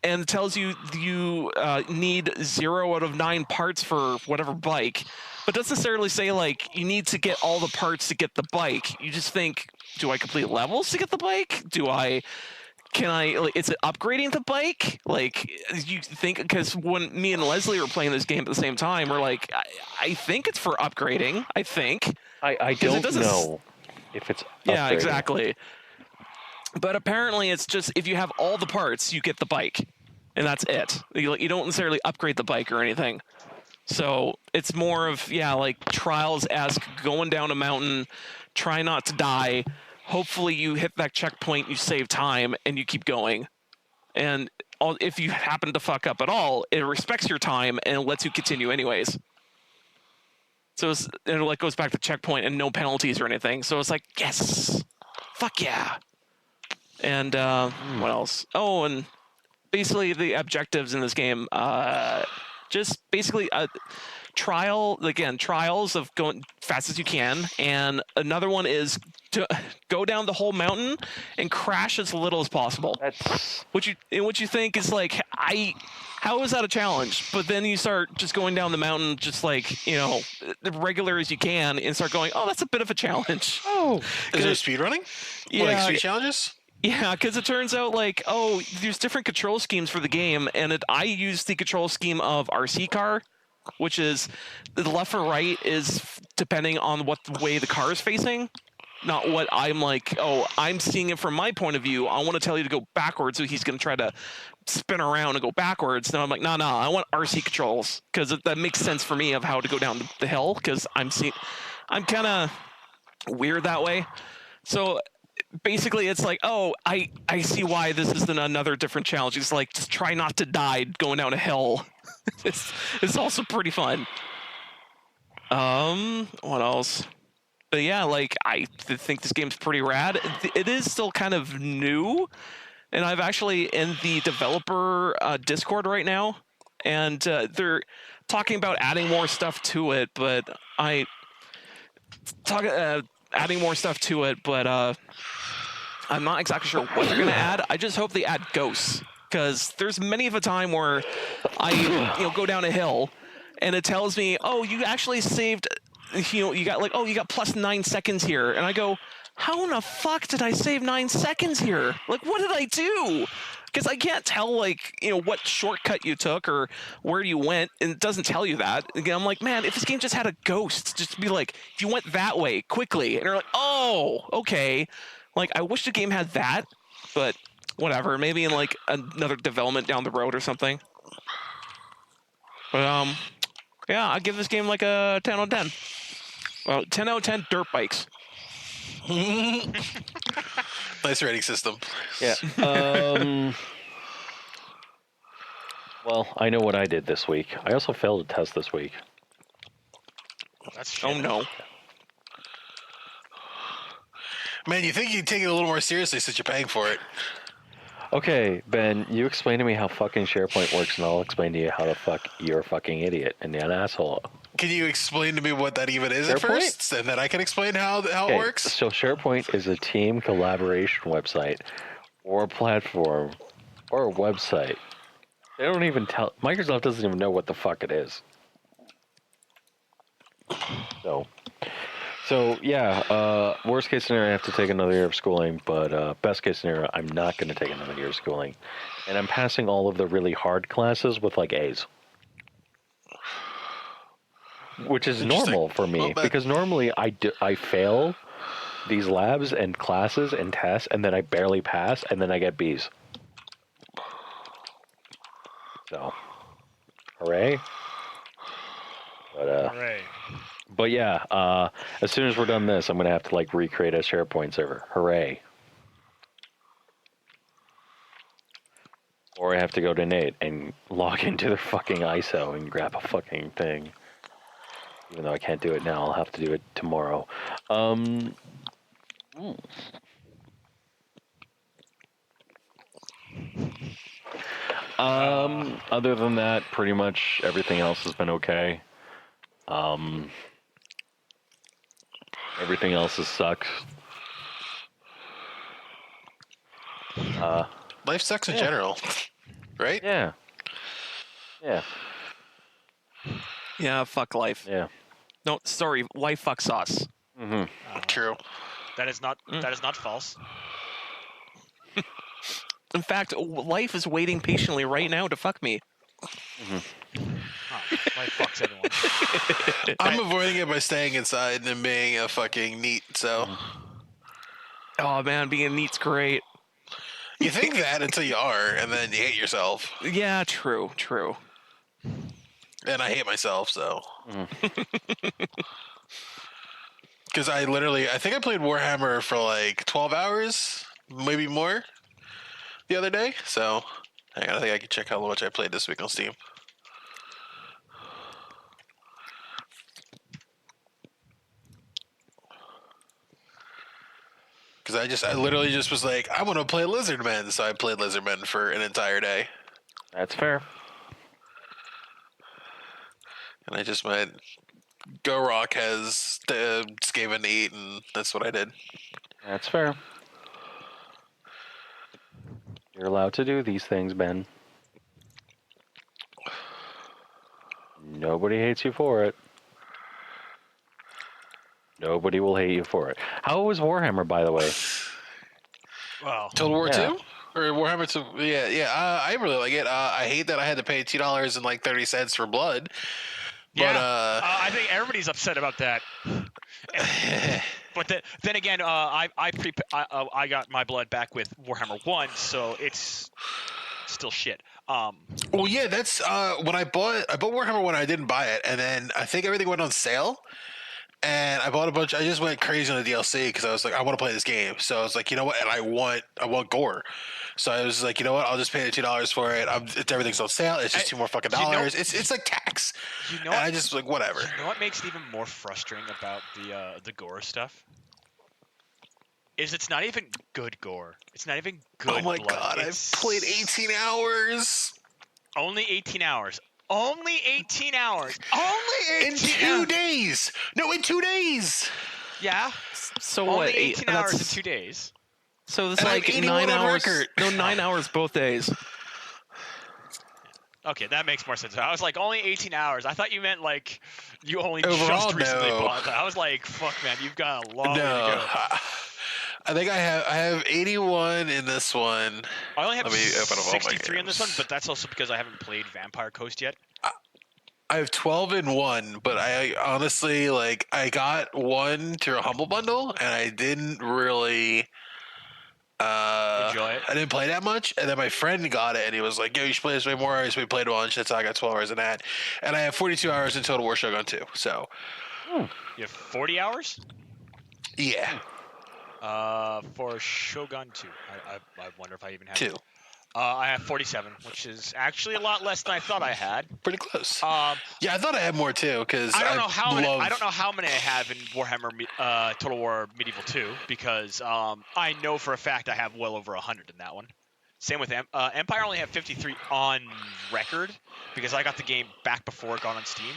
and it tells you you need 0 out of 9 parts for whatever bike, but doesn't necessarily say like you need to get all the parts to get the bike. You just think, do I complete levels to get the bike? Is it upgrading the bike? Like, you think, because when me and Leslie were playing this game at the same time, we're like, I think it's for upgrading. I think. I don't know if it's Yeah, upgrading. exactly. But apparently it's just, if you have all the parts, you get the bike. And that's it. You don't necessarily upgrade the bike or anything. So it's more of, like Trials-esque, going down a mountain, try not to die. Hopefully you hit that checkpoint, you save time, and you keep going. And if you happen to fuck up at all, it respects your time and it lets you continue anyways. So it goes back to checkpoint and no penalties or anything. So it's like, yes, fuck yeah. And what else? Oh, and basically the objectives in this game, just basically trials of going fast as you can, and another one is to go down the whole mountain and crash as little as possible. That's Which you think is like, how is that a challenge? But then you start just going down the mountain just like, the regular as you can, and start going, oh, that's a bit of a challenge. oh Is there speed running? Yeah, Like speed challenges? Yeah, because it turns out like, oh, there's different control schemes for the game, and I use the control scheme of RC car, which is the left or right is depending on what the way the car is facing, not what I'm like, oh, I'm seeing it from my point of view. I want to tell you to go backwards, so he's going to try to spin around and go backwards. Now I'm like, no, I want RC controls, because that makes sense for me of how to go down the hill, because I'm kind of weird that way. So basically it's like, oh, I see why this is another different challenge. It's like, just try not to die going down a hill. it's also pretty fun. What else? But yeah, like, I think this game's pretty rad. It is still kind of new, and I've actually in the developer Discord right now, and they're talking about adding more stuff to it, but I'm not exactly sure what they're going to add. I just hope they add ghosts, because there's many of a time where I go down a hill and it tells me, oh, you actually saved, you got plus 9 seconds here. And I go, how in the fuck did I save 9 seconds here? Like, what did I do? Because I can't tell, what shortcut you took or where you went, and it doesn't tell you that. Again, I'm like, man, if this game just had a ghost, just be like, if you went that way quickly, and you're like, oh, okay. Like, I wish the game had that, but whatever. Maybe in, another development down the road or something. But, yeah, I'd give this game, a 10 out of 10. Well, 10 out of 10 dirt bikes. Nice rating system. yeah. Well, I know what I did this week. I also failed a test this week. That's Oh, shit. no. Man, you think you'd take it a little more seriously since you're paying for it. Okay, Ben, you explain to me how fucking SharePoint works, and I'll explain to you how the fuck you're a fucking idiot and an asshole. Can you explain to me what that even is at SharePoint? first? And then I can explain how it Okay, works? so SharePoint is a team collaboration website or a platform or a website. They don't even tell... Microsoft doesn't even know what the fuck it is. So yeah, worst case scenario, I have to take another year of schooling, but best case scenario, I'm not going to take another year of schooling. And I'm passing all of the really hard classes with, A's. Which is normal for me, Well, but- because normally I fail these labs and classes and tests, and then I barely pass, and then I get B's. So, hooray. Hooray. But yeah, as soon as we're done this, I'm going to have to, recreate a SharePoint server. Hooray. Or I have to go to Nate and log into their fucking ISO and grab a fucking thing. Even though I can't do it now, I'll have to do it tomorrow. Other than that, pretty much everything else has been okay. Everything else has sucked. Life sucks in general, right? Yeah. Yeah. Yeah, fuck life. Yeah. No, sorry, life fucks us. Mm-hmm. True. That is not false. In fact, life is waiting patiently right now to fuck me. Life fucks everyone. I'm avoiding it by staying inside and being a fucking neat. So Oh man, being a neat's great. you think that until you are, and then you hate yourself. Yeah, true. And I hate myself. So because I think I played Warhammer for like 12 hours, maybe more, the other day. So I think I can check how much I played this week on Steam. Because I literally just was like, I want to play Lizardmen, so I played Lizardmen for an entire day. That's fair. And I just went, Go Rock has the Skaven 8, and that's what I did. That's fair. You're allowed to do these things, Ben. Nobody hates you for it. Nobody will hate you for it. How was Warhammer, by the way? Wow. Total War Yeah. 2? Or Warhammer 2? Yeah. I really like it. I hate that I had to pay $2.30 for blood. Yeah. But, I think everybody's upset about that. But then again, I got my blood back with Warhammer 1, so it's still shit. well, yeah, that's when I bought Warhammer 1, I didn't buy it, and then I think everything went on sale. And I bought a bunch. I just went crazy on the DLC because I was like, I want to play this game. So I was like, you know what? And I want gore. So I was like, you know what? I'll just pay the $2 for it. Everything's on sale. It's just $2 more fucking dollars. It's like tax. You know, and I just like whatever. You know what makes it even more frustrating about the gore stuff? Is it's not even good gore. It's not even good. Oh my blood. god! I've played 18 hours. Only 18 hours. Only 18 hours. Only 18 in 2 days. No, in 2 days. Yeah. So Only what? 18 hours in That's 2 days. so it's And I'm like 81 9 on hours. record. No, 9 hours both days. Okay, that makes more sense. I was like, only 18 hours. I thought you meant like you only Overall, just recently no. bought that. I was like, fuck, man, you've got a long way to No, go. I think I have 81 in this one. I only have Let me open up all my 63 in this one, games. but that's also because I haven't played Vampire Coast yet. I have 12 in one, but I honestly like I got one through a Humble Bundle, and I didn't really Enjoy it. I didn't play that much, and then my friend got it, and he was like, "Yo, you should play this way more hours." We played one, that's how I got 12 hours in that, and I have 42 hours in Total War Shogun 2. So, You have 40 hours? yeah, For Shogun 2. I wonder if I even have 2, it. I have 47, which is actually a lot less than I thought I had. pretty close. Yeah, Yeah, I thought I had more too, because I don't know how many. I don't know how many I have in Warhammer Total War Medieval 2 because I know for a fact I have well over 100 in that one. Same with Empire. Only have 53 on record because I got the game back before it got on Steam,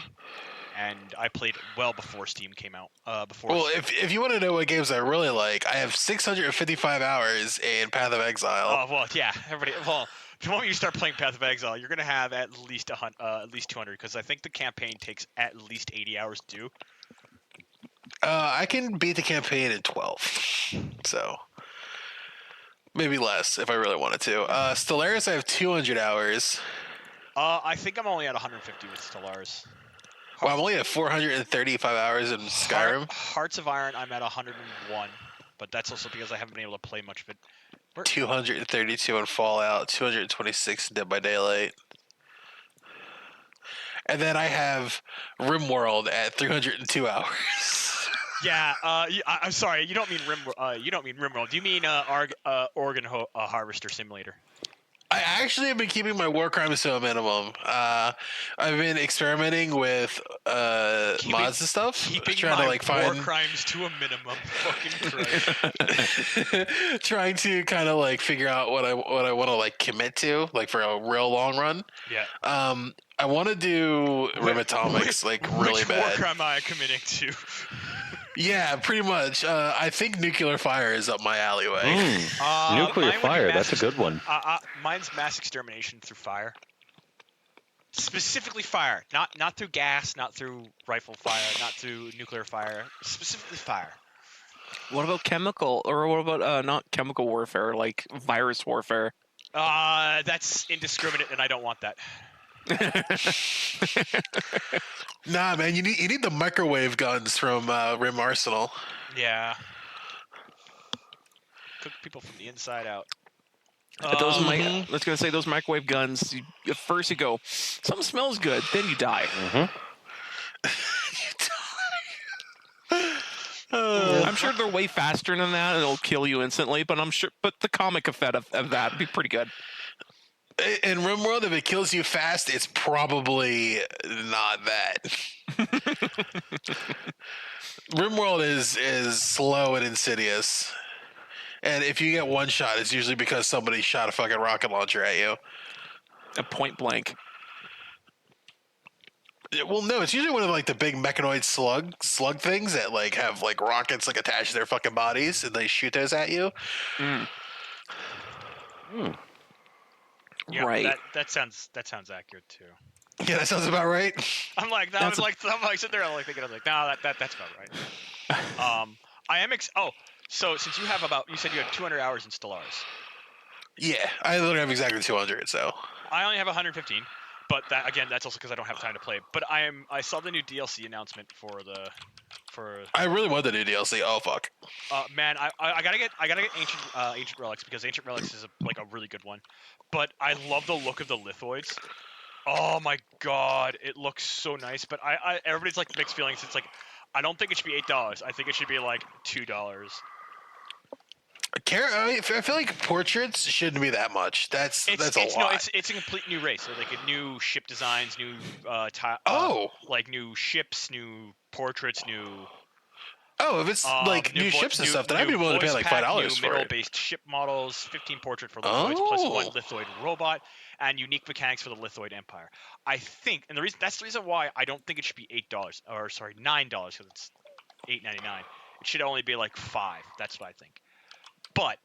and I played well before Steam came out. Well, if you want to know what games I really like, I have 655 hours in Path of Exile. Oh well, yeah. Everybody. Well, the moment you start playing Path of Exile, you're gonna have at least 200 because I think the campaign takes at least 80 hours to do. I can beat the campaign in 12, so maybe less if I really wanted to. Stellaris, I have 200 hours. I think I'm only at 150 with Stellaris. Well, I'm only at 435 hours in Skyrim. Hearts of Iron, I'm at 101, but that's also because I haven't been able to play much of it. 232 in Fallout, 226 in Dead by Daylight. And then I have RimWorld at 302 hours. Yeah, I'm sorry. You don't mean RimWorld. You mean RimWorld. You mean Oregon Harvester Simulator. I actually have been keeping my war crimes to a minimum. I've been experimenting with mods and stuff, Keeping trying my to like war find, crimes to a minimum. Fucking Christ. trying to kind of like figure out what I want to like commit to, like for a real long run. Yeah. I want to do Rim Atomics like really Which war bad. crime am I committing to? Yeah, pretty much. I think nuclear fire is up my alleyway. Nuclear Mine would be fire, mass that's a good one. Mine's mass extermination through fire. Specifically fire, not through gas, not through rifle fire, not through nuclear fire. Specifically fire. What about chemical, or what about not chemical warfare, like virus warfare? That's indiscriminate, and I don't want that. Nah, man, you need the microwave guns from Rim Arsenal. Yeah. Cook people from the inside out. But those I was gonna say those microwave guns. At first you go, something smells good, then you die. I'm sure they're way faster than that, and it'll kill you instantly. But I'm sure, but the comic effect of that would be pretty good. In RimWorld, if it kills you fast, it's probably not that. RimWorld is slow and insidious. And if you get one shot, it's usually because somebody shot a fucking rocket launcher at you. A point blank. Well, no, it's usually one of like the big mechanoid slug things that like have like rockets like attached to their fucking bodies, and they shoot those at you. Yeah, Right. That sounds accurate too. Yeah, that sounds about right. I'm like sitting there, I'm like thinking, no, that's about right. I am so since you have you said you had 200 hours in Stellaris. Yeah, I literally have exactly 200. So I only have 115, but that's also because I don't have time to play. But I saw the new DLC announcement for. I really want the new DLC. Oh fuck. Man, I gotta get ancient relics because ancient relics is a really good one. But I love the look of the lithoids. Oh my god, it looks so nice. But everybody's like mixed feelings. It's like I don't think it should be $8. I think it should be like $2. I feel like portraits shouldn't be that much. That's a lot. No, it's a complete new race. So like new ship designs, new like new ships, new portraits, new. Oh, if it's like new ships and stuff, then I'd be willing to pay like $5 for it. Mineral-based ship models, 15 portrait for lithoids, plus 1 lithoid robot, and unique mechanics for the lithoid empire. I think, and that's the reason why I don't think it should be $8 or sorry $9 because it's $8.99. It should only be like $5. That's what I think. But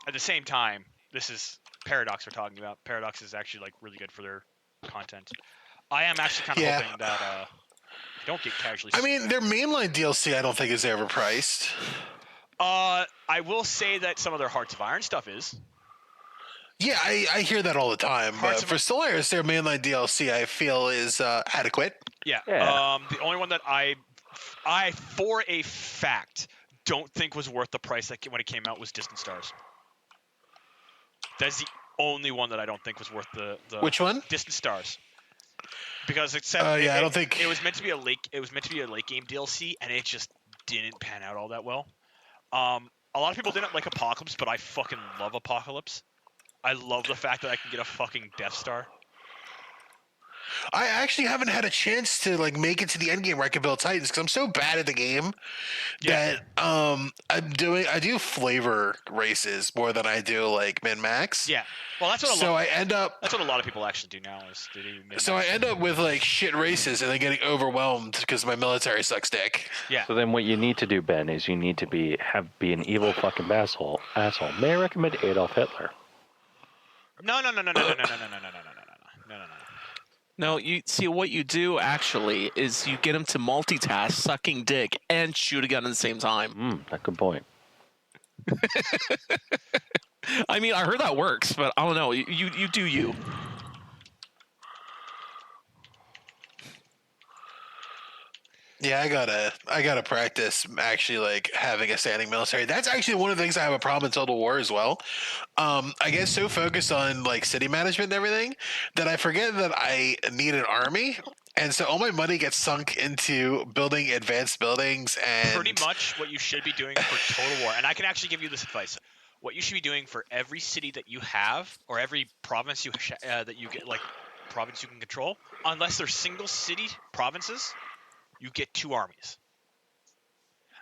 at the same time, this is Paradox we're talking about. Paradox is actually like really good for their content. I am actually kind of hoping that don't get casually. I mean, their mainline DLC I don't think is overpriced. I will say that some of their Hearts of Iron stuff is. Yeah, I hear that all the time. But for Stellaris, their mainline DLC I feel is adequate. Yeah. The only one that I for a fact don't think was worth the price that when it came out was Distant Stars. That's the only one that I don't think was worth the Which one? Distant Stars. Because it said I don't think it was meant to be a late game DLC and it just didn't pan out all that well. A lot of people didn't like Apocalypse, but I fucking love Apocalypse. I love the fact that I can get a fucking Death Star. I actually haven't had a chance to like make it to the end game where I can build Titans because I'm so bad at the game that I do flavor races more than I do like min max. Yeah, well that's what that's what a lot of people actually do now is they do min-max. So I end up with like shit races and then getting overwhelmed because my military sucks dick. Yeah. So then what you need to do, Ben, is you need to be an evil fucking asshole. May I recommend Adolf Hitler? No. No, you see what you do actually is you get him to multitask, sucking dick, and shoot a gun at the same time. That's a good point. I mean, I heard that works, but I don't know. You do you. Yeah, I gotta practice actually like having a standing military. That's actually one of the things I have a problem in Total War as well. I get so focused on like city management and everything that I forget that I need an army. And so all my money gets sunk into building advanced buildings and pretty much what you should be doing for Total War. And I can actually give you this advice. what you should be doing for every city that you have, or every province that you get, like province you can control, unless they're single city provinces, you get 2 armies.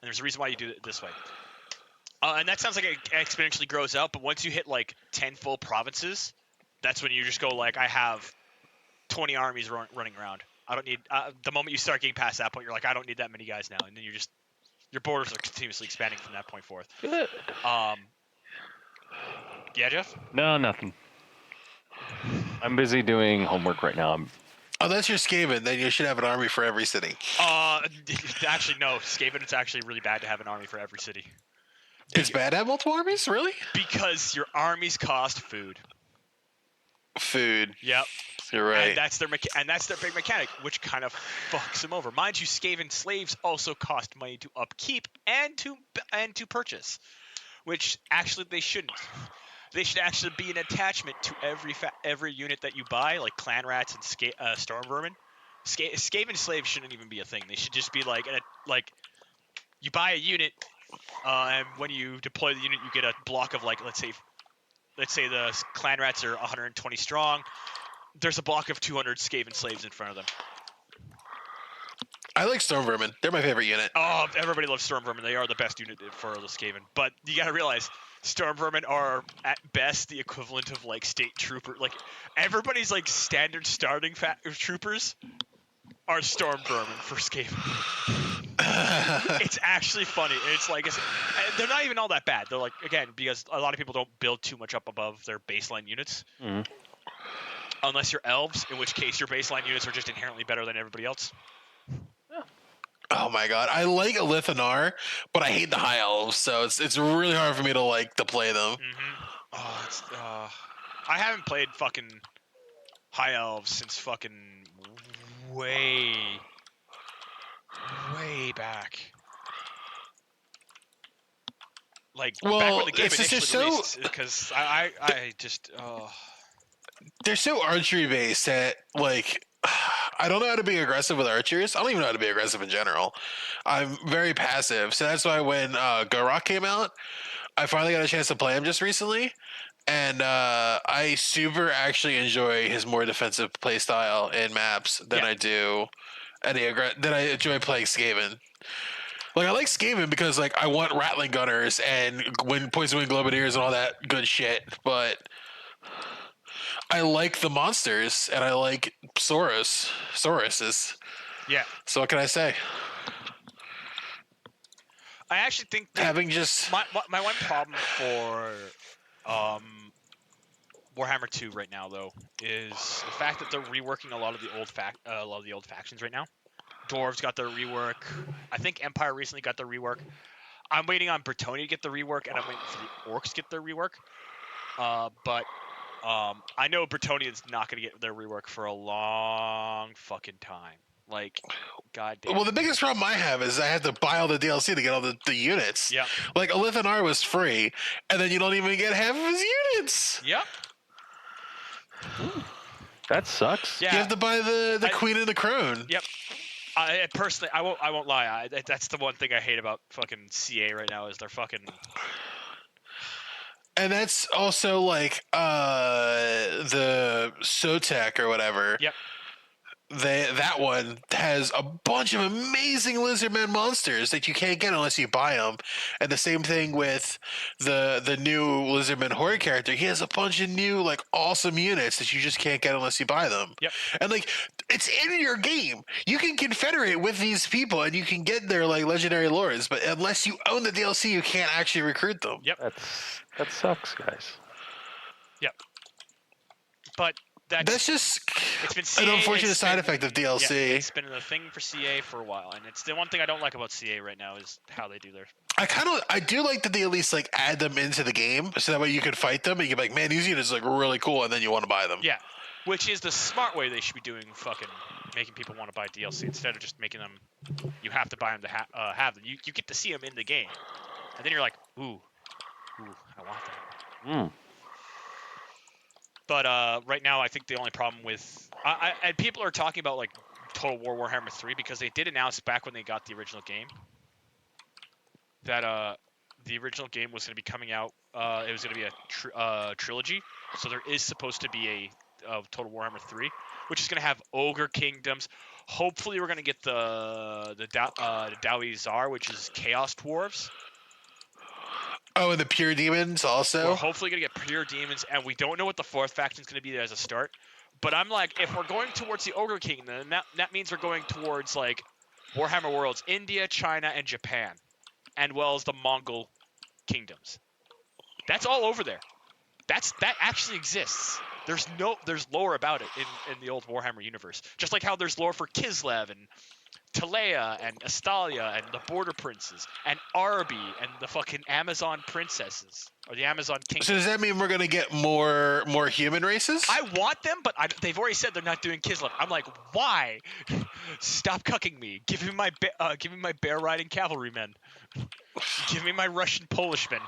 And there's a reason why you do it this way. And that sounds like it exponentially grows out, but once you hit like 10 full provinces, that's when you just go like, I have 20 armies running around. I don't need. The moment you start getting past that point, you're like, I don't need that many guys now, and then your borders are continuously expanding from that point forth. Good. Yeah, Jeff. No, nothing. I'm busy doing homework right now. Oh, that's your Skaven. Then you should have an army for every city. Actually, no. Skaven, it's actually really bad to have an army for every city. It's bad to have multiple armies, really? Because your armies cost food. Food. Yep. You're right. And that's their big mechanic, which kind of fucks them over. Mind you, Skaven slaves also cost money to upkeep and to purchase, which actually they shouldn't. They should actually be an attachment to every unit that you buy, like clan rats and storm vermin. Skaven slaves shouldn't even be a thing. They should just be like you buy a unit, and when you deploy the unit, you get a block of like let's say the clan rats are 120 strong. There's a block of 200 Skaven slaves in front of them. I like storm vermin. They're my favorite unit. Oh, everybody loves storm vermin. They are the best unit for the Skaven. But you gotta realize, storm vermin are at best the equivalent of like state trooper. Like everybody's like standard starting troopers are storm vermin for Skaven. It's actually funny. It's like they're not even all that bad. They're like, again, because a lot of people don't build too much up above their baseline units. Mm-hmm. Unless you're elves, in which case your baseline units are just inherently better than everybody else. Oh my god, I like Elithanar, but I hate the high elves, so it's really hard for me to play them. Mm-hmm. I haven't played fucking high elves since fucking way back. Like back when the game initially released, because I just they're so archery based that like I don't know how to be aggressive with archers. I don't even know how to be aggressive in general. I'm very passive, so that's why when Garrock came out, I finally got a chance to play him just recently, and I super actually enjoy his more defensive play style in maps than I do than I enjoy playing Skaven. Like I like Skaven because like I want Rattling Gunners and Poison Wing Globadiers and all that good shit, but I like the monsters and I like Sauruses. Yeah. So what can I say? I actually think having just my one problem for Warhammer 2 right now though is the fact that they're reworking a lot of the old factions right now. Dwarves got their rework. I think Empire recently got their rework. I'm waiting on Bretonnia to get the rework, and I'm waiting for the Orcs to get their rework. But I know Bretonnia is not going to get their rework for a long fucking time. Like, goddamn. Well, the biggest problem I have is I have to buy all the DLC to get all the units. Yeah. Like, Elithanar was free, and then you don't even get half of his units. Yep. That sucks. Yeah. You have to buy the Queen and the Crone. Yep. Personally, I won't lie. That's the one thing I hate about fucking CA right now is they're fucking. And that's also like the Sotek or whatever. Yep. That one has a bunch of amazing Lizardmen monsters that you can't get unless you buy them. And the same thing with the new Lizardman Horde character. He has a bunch of new like awesome units that you just can't get unless you buy them. Yep. And like it's in your game. You can confederate with these people and you can get their like legendary lords, but unless you own the DLC, you can't actually recruit them. Yep. That sucks, guys. Yep. But that's just it's been CA, an unfortunate side effect of DLC. Yeah, it's been a thing for CA for a while, and it's the one thing I don't like about CA right now is how they do their. I do like that they at least like add them into the game, so that way you can fight them and you can be like, man, these units are like really cool, and then you want to buy them. Yeah, which is the smart way they should be doing. Fucking making people want to buy DLC instead of just making them. You have to buy them to have them. You get to see them in the game, and then you're like, ooh, I want that. But right now, I think the only problem with and people are talking about like Total War Warhammer 3 because they did announce back when they got the original game that the original game was going to be coming out. It was going to be a trilogy, so there is supposed to be a Total Warhammer 3, which is going to have ogre kingdoms. Hopefully, we're going to get the Dowie Tsar, which is chaos dwarves. Oh, and the pure demons also. We're hopefully going to get pure demons, and we don't know what the fourth faction is going to be there as a start. But I'm like, if we're going towards the ogre kingdom, that means we're going towards like Warhammer Worlds, India, China, and Japan, and well as the Mongol kingdoms. That's all over there. That actually exists. There's lore about it in the old Warhammer universe. Just like how there's lore for Kislev and Talea and Astalia and the Border Princes and Arabi and the fucking Amazon princesses or the Amazon kingdom. So does that mean we're gonna get more human races? I want them, but they've already said they're not doing Kislev. I'm like, why? Stop cucking me. Give me my bear riding cavalrymen. Give me my Russian Polishmen.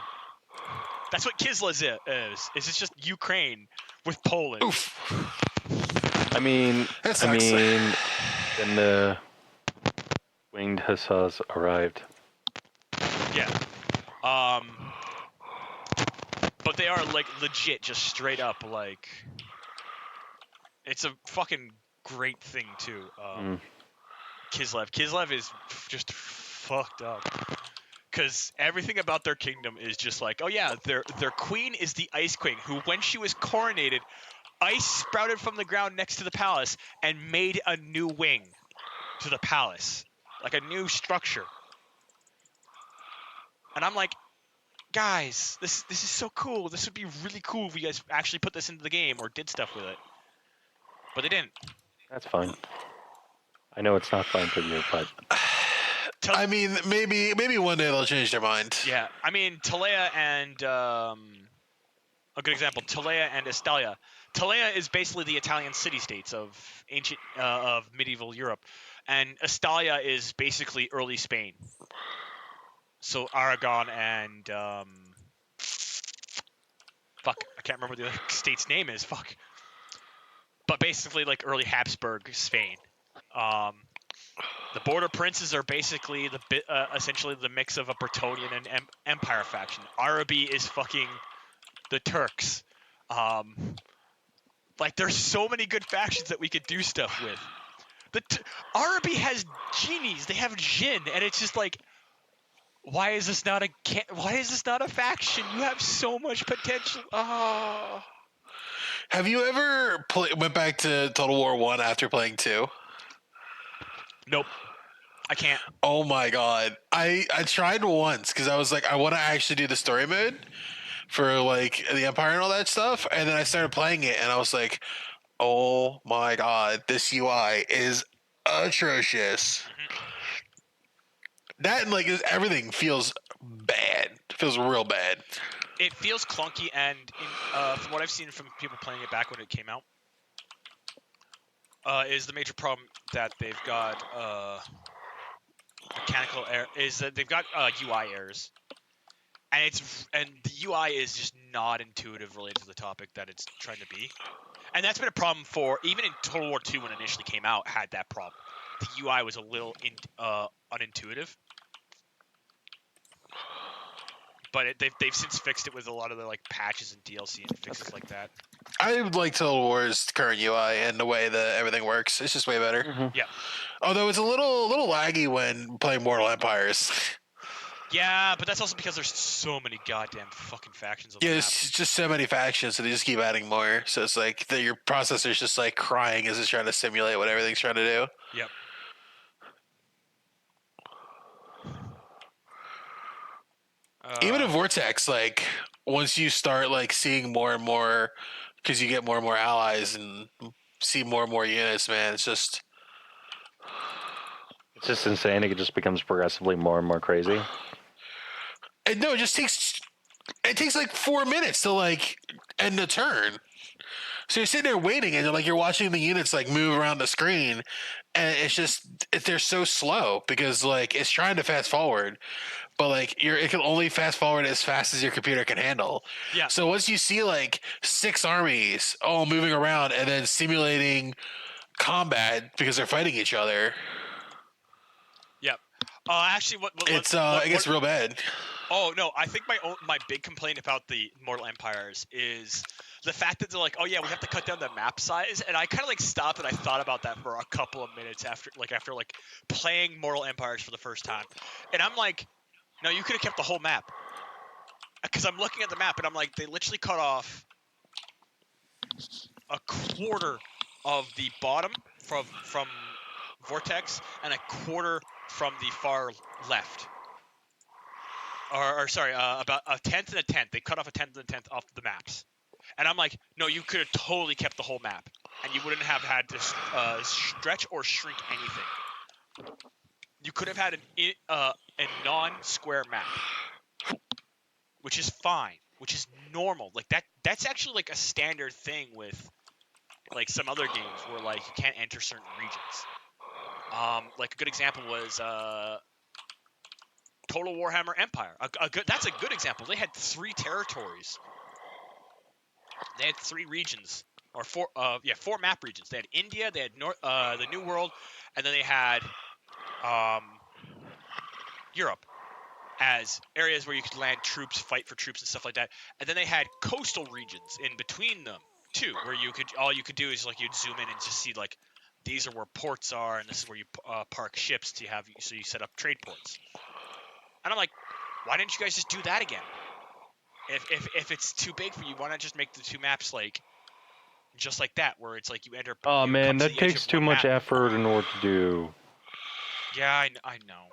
That's what Kislev is. It's just Ukraine with Poland. Oof. I mean, then the winged hussars arrived. Yeah. But they are like legit, just straight up like. It's a fucking great thing too. Kislev is just fucked up. Because everything about their kingdom is just like, oh yeah, their queen is the Ice Queen, who when she was coronated, ice sprouted from the ground next to the palace and made a new wing to the palace, like a new structure. And I'm like, guys, this is so cool. This would be really cool if you guys actually put this into the game or did stuff with it. But they didn't. That's fine. I know it's not fine for you, but I mean, maybe one day they'll change their mind. Yeah, I mean, Talea and a good example, Talea and Astalia. Talea is basically the Italian city-states of medieval Europe, and Astalia is basically early Spain. So Aragon and fuck, I can't remember what the other state's name is. Fuck, but basically like early Habsburg Spain. The Border Princes are basically essentially the mix of a Bretonnian and Empire faction. Arabi is fucking the Turks. Like there's so many good factions that we could do stuff with. Arabi has genies. They have Jinn, and it's just like, why is this not a faction? You have so much potential. Oh. Have you ever went back to Total War 1 after playing 2? Nope. I can't. Oh my god. I tried once because I was like, I want to actually do the story mode for like the Empire and all that stuff. And then I started playing it and I was like, oh my god, this UI is atrocious. Mm-hmm. That and like everything feels bad. It feels real bad. It feels clunky, and from what I've seen from people playing it back when it came out, is the major problem that they've got mechanical error is that they've got UI errors, and the UI is just not intuitive related to the topic that it's trying to be, and that's been a problem for even in Total War 2 when it initially came out had that problem. The UI was a little unintuitive. But they've since fixed it with a lot of the like patches and DLC and fixes like that. I like Total War's current UI and the way that everything works. It's just way better. Mm-hmm. Yeah. Although it's a little laggy when playing Mortal Empires. Yeah, but that's also because there's so many goddamn fucking factions on the map. It's just so many factions, so they just keep adding more. So it's like your processor's just like crying as it's trying to simulate what everything's trying to do. Yep. Even in Vortex, like once you start like seeing more and more, because you get more and more allies and see more and more units, man, it's just insane. It just becomes progressively more and more crazy. And no, it takes like 4 minutes to like end a turn. So you're sitting there waiting, and you're watching the units like move around the screen, and it's just they're so slow because like it's trying to fast forward, but like it can only fast forward as fast as your computer can handle. Yeah. So once you see like 6 armies all moving around and then simulating combat because they're fighting each other. Yep. Actually, it gets real bad. Oh no, I think my big complaint about the Mortal Empires is the fact that they're like, oh yeah, we have to cut down the map size, and I kind of like stopped and I thought about that for a couple of minutes after playing Mortal Empires for the first time, and I'm like, no, you could have kept the whole map, because I'm looking at the map and I'm like, they literally cut off a quarter of the bottom from Vortex and a quarter from the far left. Or sorry, about a tenth and a tenth. They cut off a tenth and a tenth off the maps, and I'm like, no, you could have totally kept the whole map, and you wouldn't have had to stretch or shrink anything. You could have had a non-square map, which is fine, which is normal. Like that. That's actually like a standard thing with like some other games where like you can't enter certain regions. Like a good example was Total Warhammer Empire. That's a good example. They had 3 territories. They had 3 regions, or 4 map regions. They had India, they had the New World, and then they had Europe as areas where you could land troops, fight for troops, and stuff like that. And then they had coastal regions in between them too, where all you could do is like you'd zoom in and just see like these are where ports are, and this is where you park ships so you set up trade ports. And I'm like, why didn't you guys just do that again? If it's too big for you, why not just make the 2 maps like just like that, where it's like you enter. Oh you man, come to that the edge takes of too one much map. effort in order to do. Yeah, I know.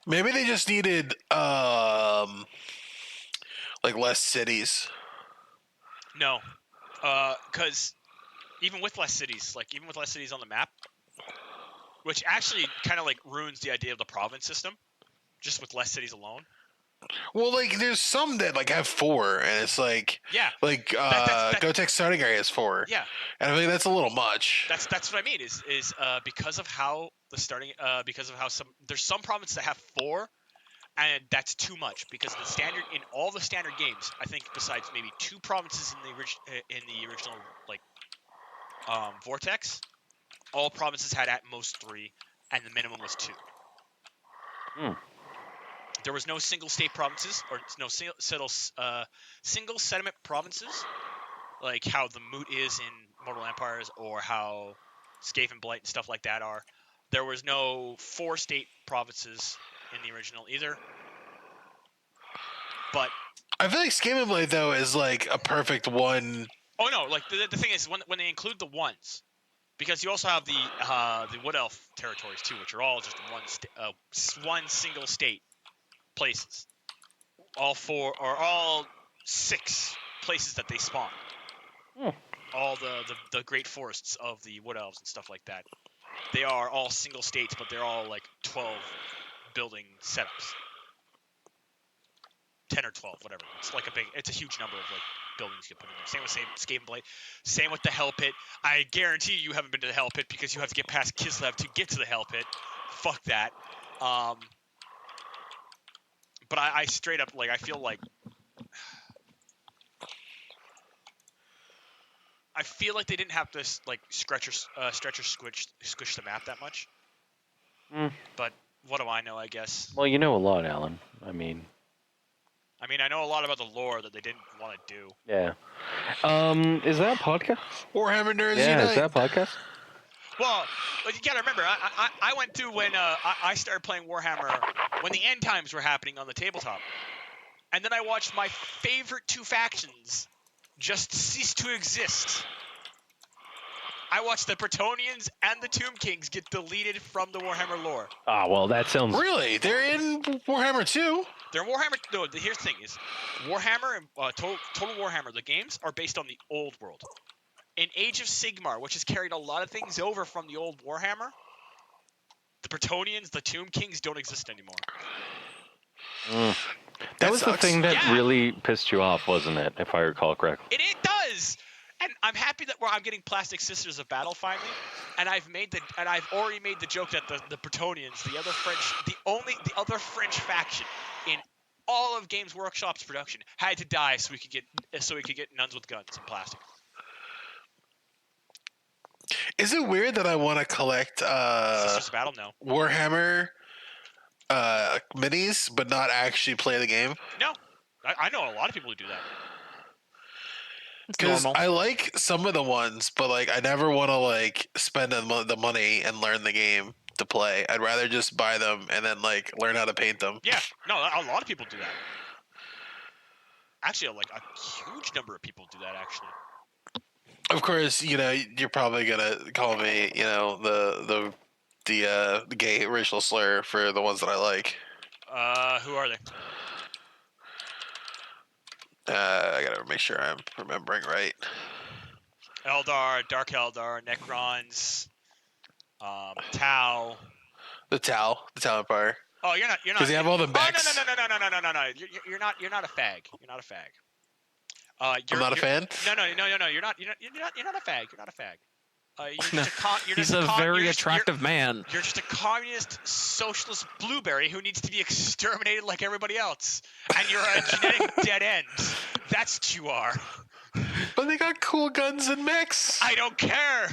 Maybe they just needed like less cities. No, because even with less cities on the map, which actually kind of like ruins the idea of the province system, just with less cities alone. Well, like there's some that like have 4, and it's like That- Gotek's starting area is 4. Yeah, And I think that's a little much. that's what I mean. Is because of how there's some provinces that have 4, and that's too much because the standard in all the standard games, I think besides maybe 2 provinces in the original like Vortex, all provinces had at most 3, and the minimum was 2. Hmm. There was no single state provinces or no single settlement provinces, like how the Moot is in Mortal Empires or how Scathe and Blight and stuff like that are. There was no 4 state provinces in the original either. But I feel like Scathe and Blight though is like a perfect one. oh no, like the thing is when they include the ones, because you also have the Wood Elf territories too, which are all just one single state places. All 6 places that they spawn. Hmm. All the great forests of the Wood Elves and stuff like that. They are all single states, but they're all like 12 building setups. 10 or 12, whatever. It's a huge number of like buildings you can put in there. Same with Scathe and Blight. Same with the Hell Pit. I guarantee you haven't been to the Hell Pit because you have to get past Kislev to get to the Hell Pit. Fuck that. But I straight up like I feel like they didn't have to like stretch or squish the map that much. Mm. But what do I know? I guess. Well, you know a lot, Alan. I mean, I know a lot about the lore that they didn't want to do. yeah. Is that a podcast? Warhammer Nerds Yeah, Unite. is that a podcast? Well, but you gotta remember, I went through when I started playing Warhammer when the end times were happening on the tabletop, and then I watched my favorite 2 factions just cease to exist. I watched the Bretonnians and the Tomb Kings get deleted from the Warhammer lore. Ah, well, that sounds. Really? They're in Warhammer 2? They're Warhammer. No, here's the thing: is Warhammer and Total Warhammer. The games are based on the old world. In Age of Sigmar, which has carried a lot of things over from the old Warhammer, the Bretonnians, the Tomb Kings don't exist anymore. That was the sucks. thing that Yeah. really pissed you off, wasn't it? If I recall correctly. It does, and I'm happy that I'm getting Plastic Sisters of Battle finally, and I've already made the joke that the Bretonnians, the other French faction in all of Games Workshop's production, had to die so we could get nuns with guns and plastic. Is it weird that I want to collect Sisters of Battle, no. Warhammer minis, but not actually play the game. No, I know a lot of people who do that. It's Because normal. I like some of the ones, but like I never want to like spend the money and learn the game to play. I'd rather just buy them and then like learn how to paint them. Yeah, no, a lot of people do that. Actually, like a huge number of people do that. Actually, Of course, you're probably gonna call me, the gay racial slur for the ones that I like. who are they? I gotta make sure I'm remembering right. Eldar, Dark Eldar, Necrons, Tau. The Tau Empire. Oh, you're not. Because they have all the mechs. Oh, no. You're not a fag. You're not a fag. I'm not a fan. No. You're not a fag. You're not a fag. You're just you're He's just a very you're just- attractive man. You're just a communist, socialist blueberry who needs to be exterminated like everybody else, and you're a genetic dead end. That's what you are. But they got cool guns and mechs. I don't care.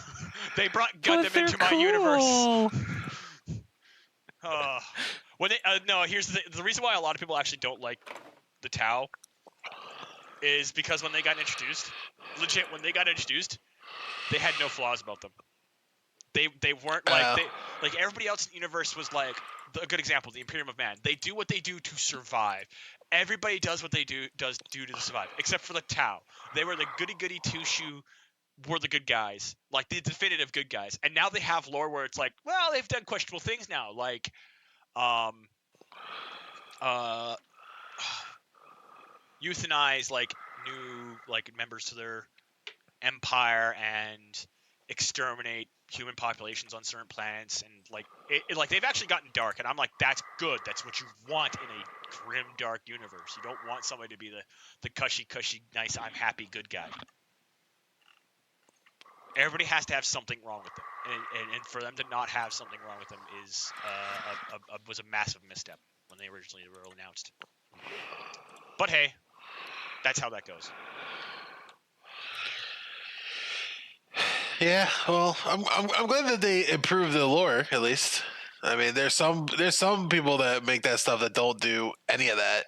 They brought Gundam into my universe. When they no, here's the reason why a lot of people actually don't like the Tau is because when they got introduced, legit when they got introduced, they had no flaws about them. They weren't like everybody else in the universe was like a good example, the Imperium of Man. They do what they do to survive. Everybody does what they do to survive, except for the Tau. They were the goody two shoe. Were the good guys, like the definitive good guys, and now they have lore where it's like, well, they've done questionable things now, like, euthanize like new like members to their empire and exterminate human populations on certain planets, and like like they've actually gotten dark, and I'm like, that's good. That's what you want in a grim, dark universe. You don't want somebody to be the cushy, nice, I'm happy, good guy. Everybody has to have something wrong with them, and for them to not have something wrong with them is was a massive misstep when they originally were announced. But hey, that's how that goes. Yeah, well, I'm glad that they improved the lore at least. I mean, there's some people that make that stuff that don't do any of that.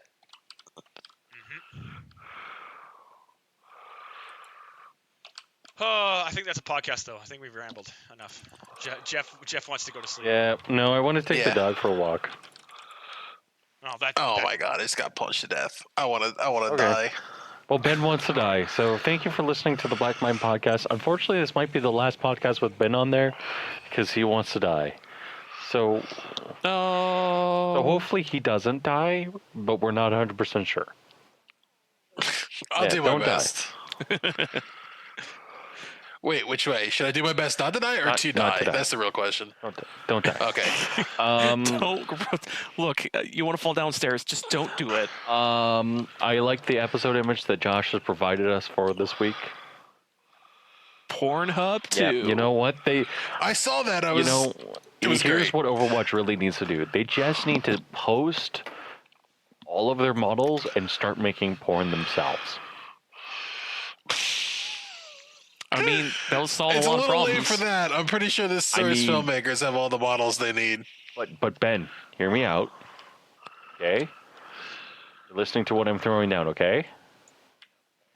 Oh, I think that's a podcast, though. I think we've rambled enough. Jeff wants to go to sleep. Yeah, no, I want to take the Yeah. dog for a walk. Oh my god, I just got punched to death. I want to Okay. die. Well, Ben wants to die, so thank you for listening to the Black Mind podcast. Unfortunately, this might be the last podcast with Ben on there because he wants to die. So No. hopefully he doesn't die, but we're not 100% sure. I'll Yeah, do my don't die. best. Wait, which way? Should I do my best not to die or Not- to not die? to die. That's the real question. Don't die. Okay. Don't look. You want to fall downstairs? Just don't do it. I like the episode image that Josh has provided us for this week. Pornhub too. Yeah, you know what? I saw that. It was here's great. what Overwatch really needs to do. They just need to post all of their models and start making porn themselves. I mean, that'll solve It's a a lot of little late problems. for that. I'm pretty sure the source mean- filmmakers have all the models they need. But Ben, hear me out. Okay? You're listening to what I'm throwing down, okay?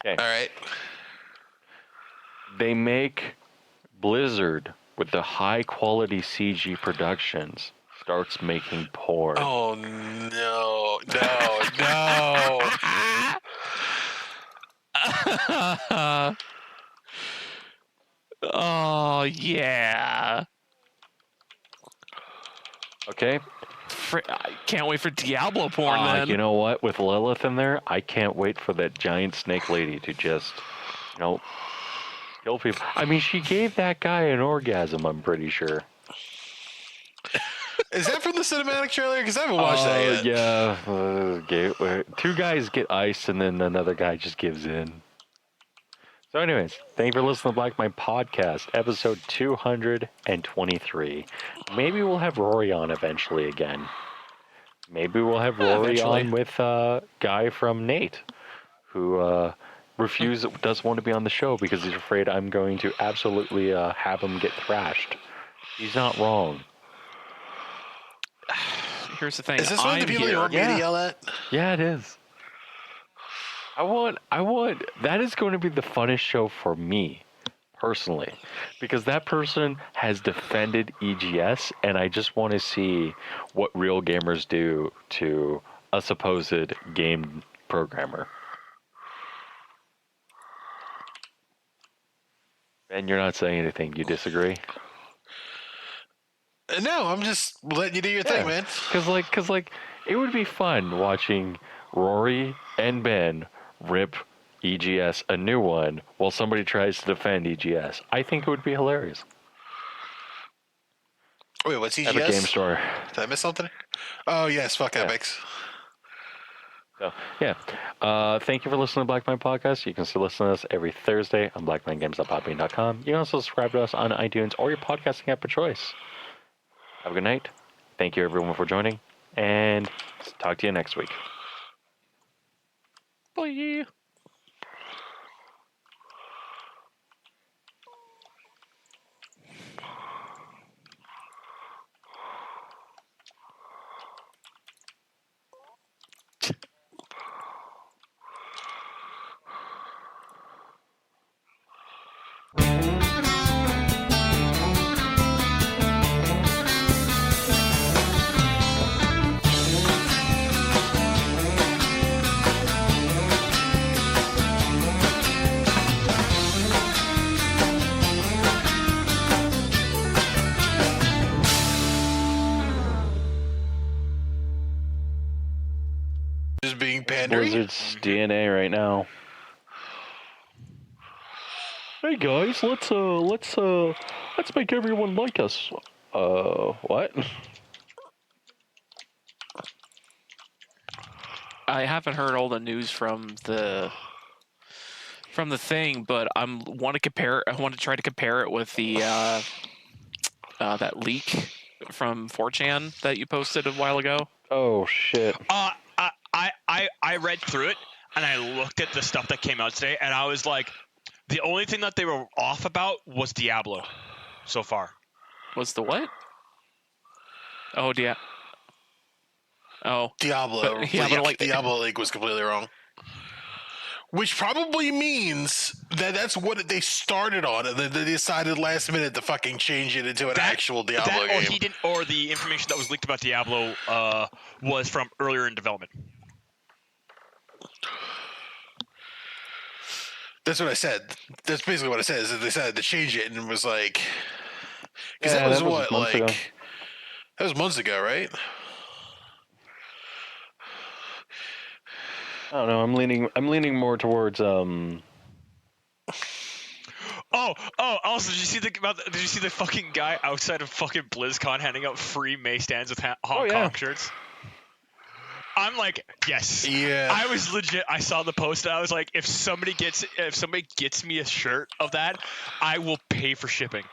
Okay. All right. They make Blizzard with the high quality CG productions starts making porn. Oh no, no. Oh yeah. Okay? I can't wait for Diablo porn then. You know what? With Lilith in there, I can't wait for that giant snake lady to just, kill people. I mean, she gave that guy an orgasm, I'm pretty sure. Is that from the cinematic trailer? Because I haven't watched that yet. Yeah. Two guys get iced and then another guy just gives in. So anyways, thank you for listening to Black Mind Podcast, episode 223. Maybe we'll have Rory on eventually again. Maybe we'll have Rory eventually. on with Guy from Nate, who doesn't want to be on the show because he's afraid I'm going to absolutely have him get thrashed. He's not wrong. here's the thing. Is this one of the people you want me to yell at? Yeah, it is. I want. That is going to be the funnest show for me, personally, because that person has defended EGS, and I just want to see what real gamers do to a supposed game programmer. Ben, you're not saying anything. You disagree? No, I'm just letting you do your thing, man. Cause it would be fun watching Rory and Ben rip EGS a new one while somebody tries to defend EGS. I think it would be hilarious. Wait, what's EGS? Epic Game Store. Did I miss something? Oh yes, fuck Epics. So yeah, thank you for listening to Black Man Podcast. You can still listen to us every Thursday on blackmangames.podbean.com. You can also subscribe to us on iTunes or your podcasting app of choice. Have a good night. Thank you everyone for joining, and talk to you next week. Bye. Just being pandering. Blizzard's DNA right now. Hey guys, let's make everyone like us. What? I haven't heard all the news from the thing, but I want to try to compare it with the that leak from 4chan that you posted a while ago. Oh shit. I read through it and I looked at the stuff that came out today, and I was like, the only thing that they were off about was Diablo so far. Was the what? Oh, yeah. Oh. Diablo. Diablo League was completely wrong. Which probably means that that's what they started on, and then they decided last minute to fucking change it into an actual Diablo game. Or the information that was leaked about Diablo was from earlier in development. That's what I said. That's basically what I said. Is that they decided to change it, and it was like, because Yeah, that was that was what, months like, ago. that was months ago, right? I don't know. I'm leaning more towards Oh, also, did you see the fucking guy outside of fucking BlizzCon handing out free May stands with Hong Kong shirts? I'm like, yes. Yeah. I was legit. I saw the post and I was like, if somebody gets me a shirt of that, I will pay for shipping.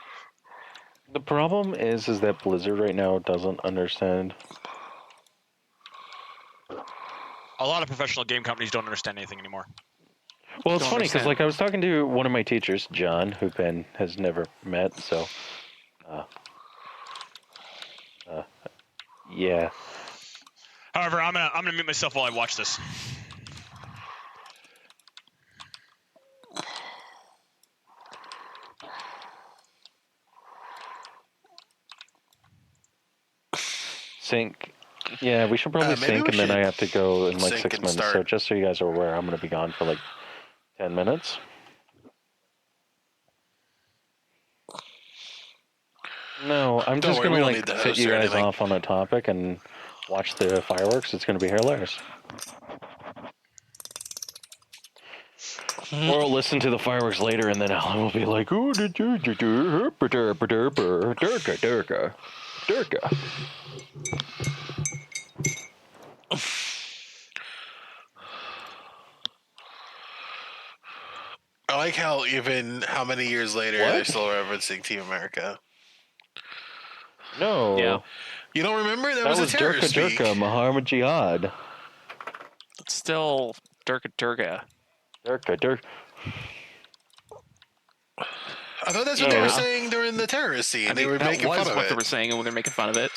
The problem is that Blizzard right now doesn't understand. A lot of professional game companies don't understand anything anymore. Well, it's Don't funny because understand. like I was talking to one of my teachers, John, who Ben has never met. So, yeah. However, I'm gonna mute myself while I watch this. Sync. Yeah, we should probably Maybe sync, we and then I should have to go in like sync 6 and minutes. start. So just so you guys are aware, I'm going to be gone for like 10 minutes. No, I'm Don't just worry, going we to don't like need the fit host you or guys anything. off on a topic and watch the fireworks. It's going to be hilarious. Or I'll listen to the fireworks later, and then Allan will be like, "Ooh, Durka." I like how even how many years later What? they're still referencing Team America. No. Yeah. You don't remember? That That was a was terrorist speak. Durka, Muhammad Jihad. It's still Durga. Durka. I thought that's what they Yeah. were saying during the terrorist scene. I they mean, were that making was fun of what it. they were saying, and when they're making fun of it.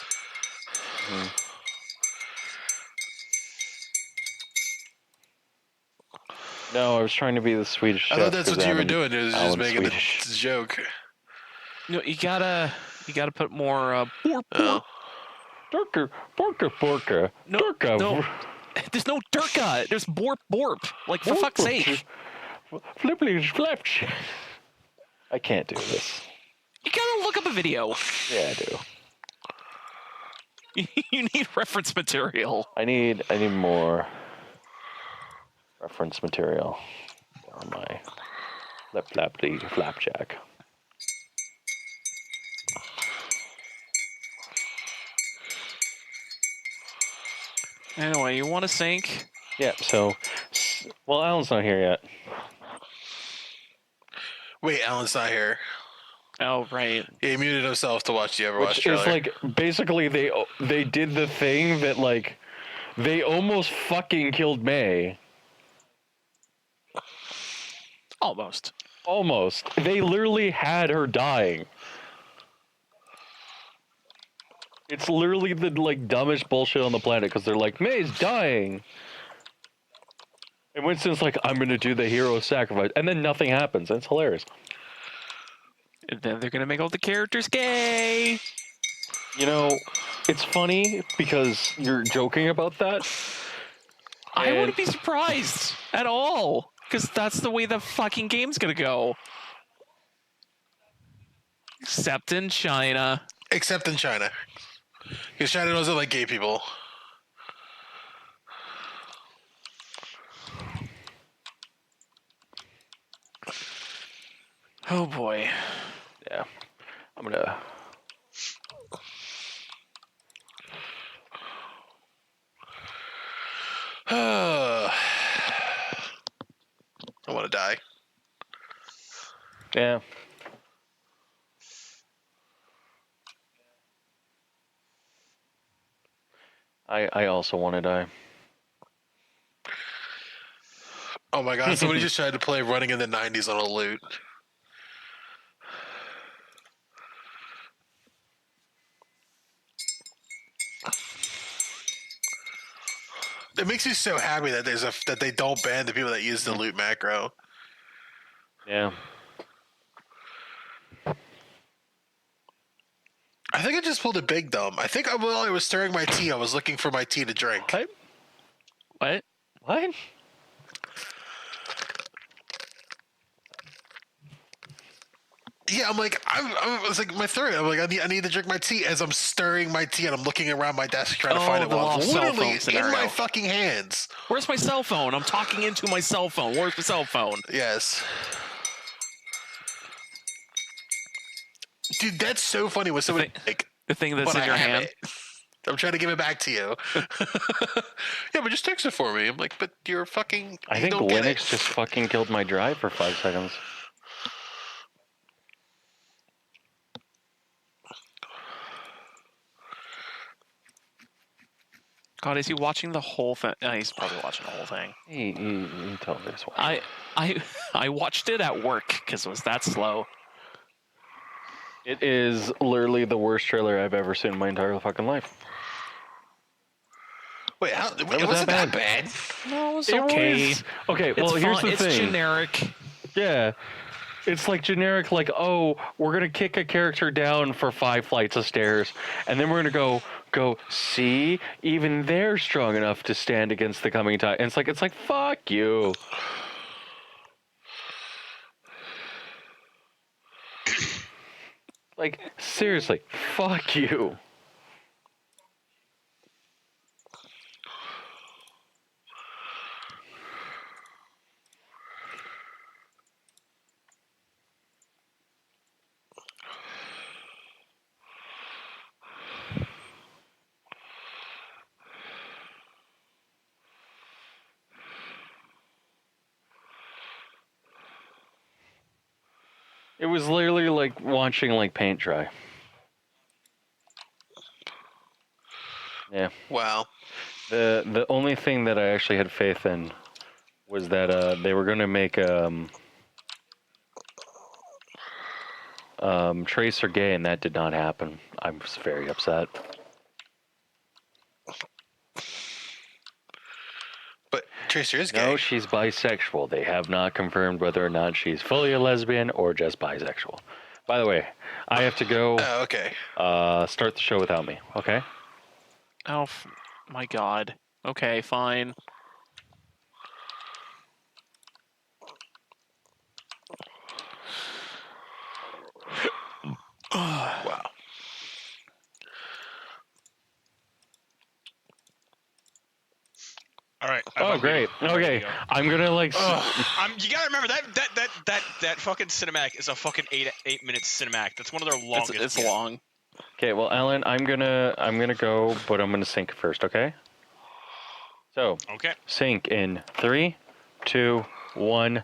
No, I was trying to be the Swedish I chef. thought that's 'cause what you were Alan- doing. It was just Alan's making Swedish. a joke. You gotta put more borp, Oh. Durka, porka, porka, No, durka. no. There's no Durka. There's borp borp. Like, for fuck's sake. Flippity flaps. I can't do this. You gotta look up a video. Yeah, I do. You need reference material. I need more reference material for my flip flappity flapjack. Anyway, you want to sync? Yeah, so, well, Alan's not here yet. Wait, Alan's not here. Oh, right. He muted himself to watch the Overwatch Which trailer. is like, basically they did the thing that like, they almost fucking killed May. Almost. Almost. They literally had her dying. It's literally the like dumbest bullshit on the planet because they're like, May's dying. And Winston's like, I'm gonna do the hero sacrifice, and then nothing happens. And it's hilarious. And then they're gonna make all the characters gay. You know, it's funny because you're joking about that. I And- wouldn't be surprised at all, because that's the way the fucking game's gonna go. Except in China. Except in China. Because China doesn't like gay people. Oh boy. Yeah, I'm gonna. I want to die. Yeah. I also want to die. Oh my god, somebody just tried to play Running in the 90s on a loot. It makes me so happy that that they don't ban the people that use the loot macro. Yeah. I think I just pulled a big dumb. I think while I was stirring my tea, I was looking for my tea to drink. What? What? What? Yeah, I'm like, I was like, my throat. I'm like, I need to drink my tea as I'm stirring my tea and I'm looking around my desk trying to find it the while it's lost cell literally phone in scenario. my fucking hands. Where's my cell phone? I'm talking into my cell phone. Where's my cell phone? Yes. Dude, that's so funny when somebody like, The thing that's but in I your have hand. it. I'm trying to give it back to you. Yeah, but just text it for me. I'm like, but you're fucking. I you think don't get it. Linux just fucking killed my drive for 5 seconds. God, is he watching the whole thing? He's probably watching the whole thing. You tell this one. I watched it at work because it was that slow. It is literally the worst trailer I've ever seen in my entire fucking life. Wait, it was wasn't that that bad? No, it's It okay. was- okay, It's well, here's fun. the It's thing. generic. Yeah. It's like generic, like, oh, we're going to kick a character down for 5 flights of stairs, and then we're going to go, see, even they're strong enough to stand against the coming tide. And it's like, fuck you. Like, seriously, fuck you. It was literally like watching like paint dry. Yeah. Wow. The only thing that I actually had faith in was that they were going to make Tracer gay, and that did not happen. I was very upset. But Tracer is gay. No, she's bisexual. They have not confirmed whether or not she's fully a lesbian or just bisexual. By the way, I have to go Oh, okay. start the show without me, okay? Oh, my God. Okay, fine. Wow. All right. Oh, great. Okay, I'm gonna like. You gotta remember that fucking cinematic is a fucking 8 minute cinematic. That's one of their longest. It's yet. long. Okay, well, Alan, I'm gonna go, but I'm gonna sync first, okay? So Okay. sync in 3, 2, 1.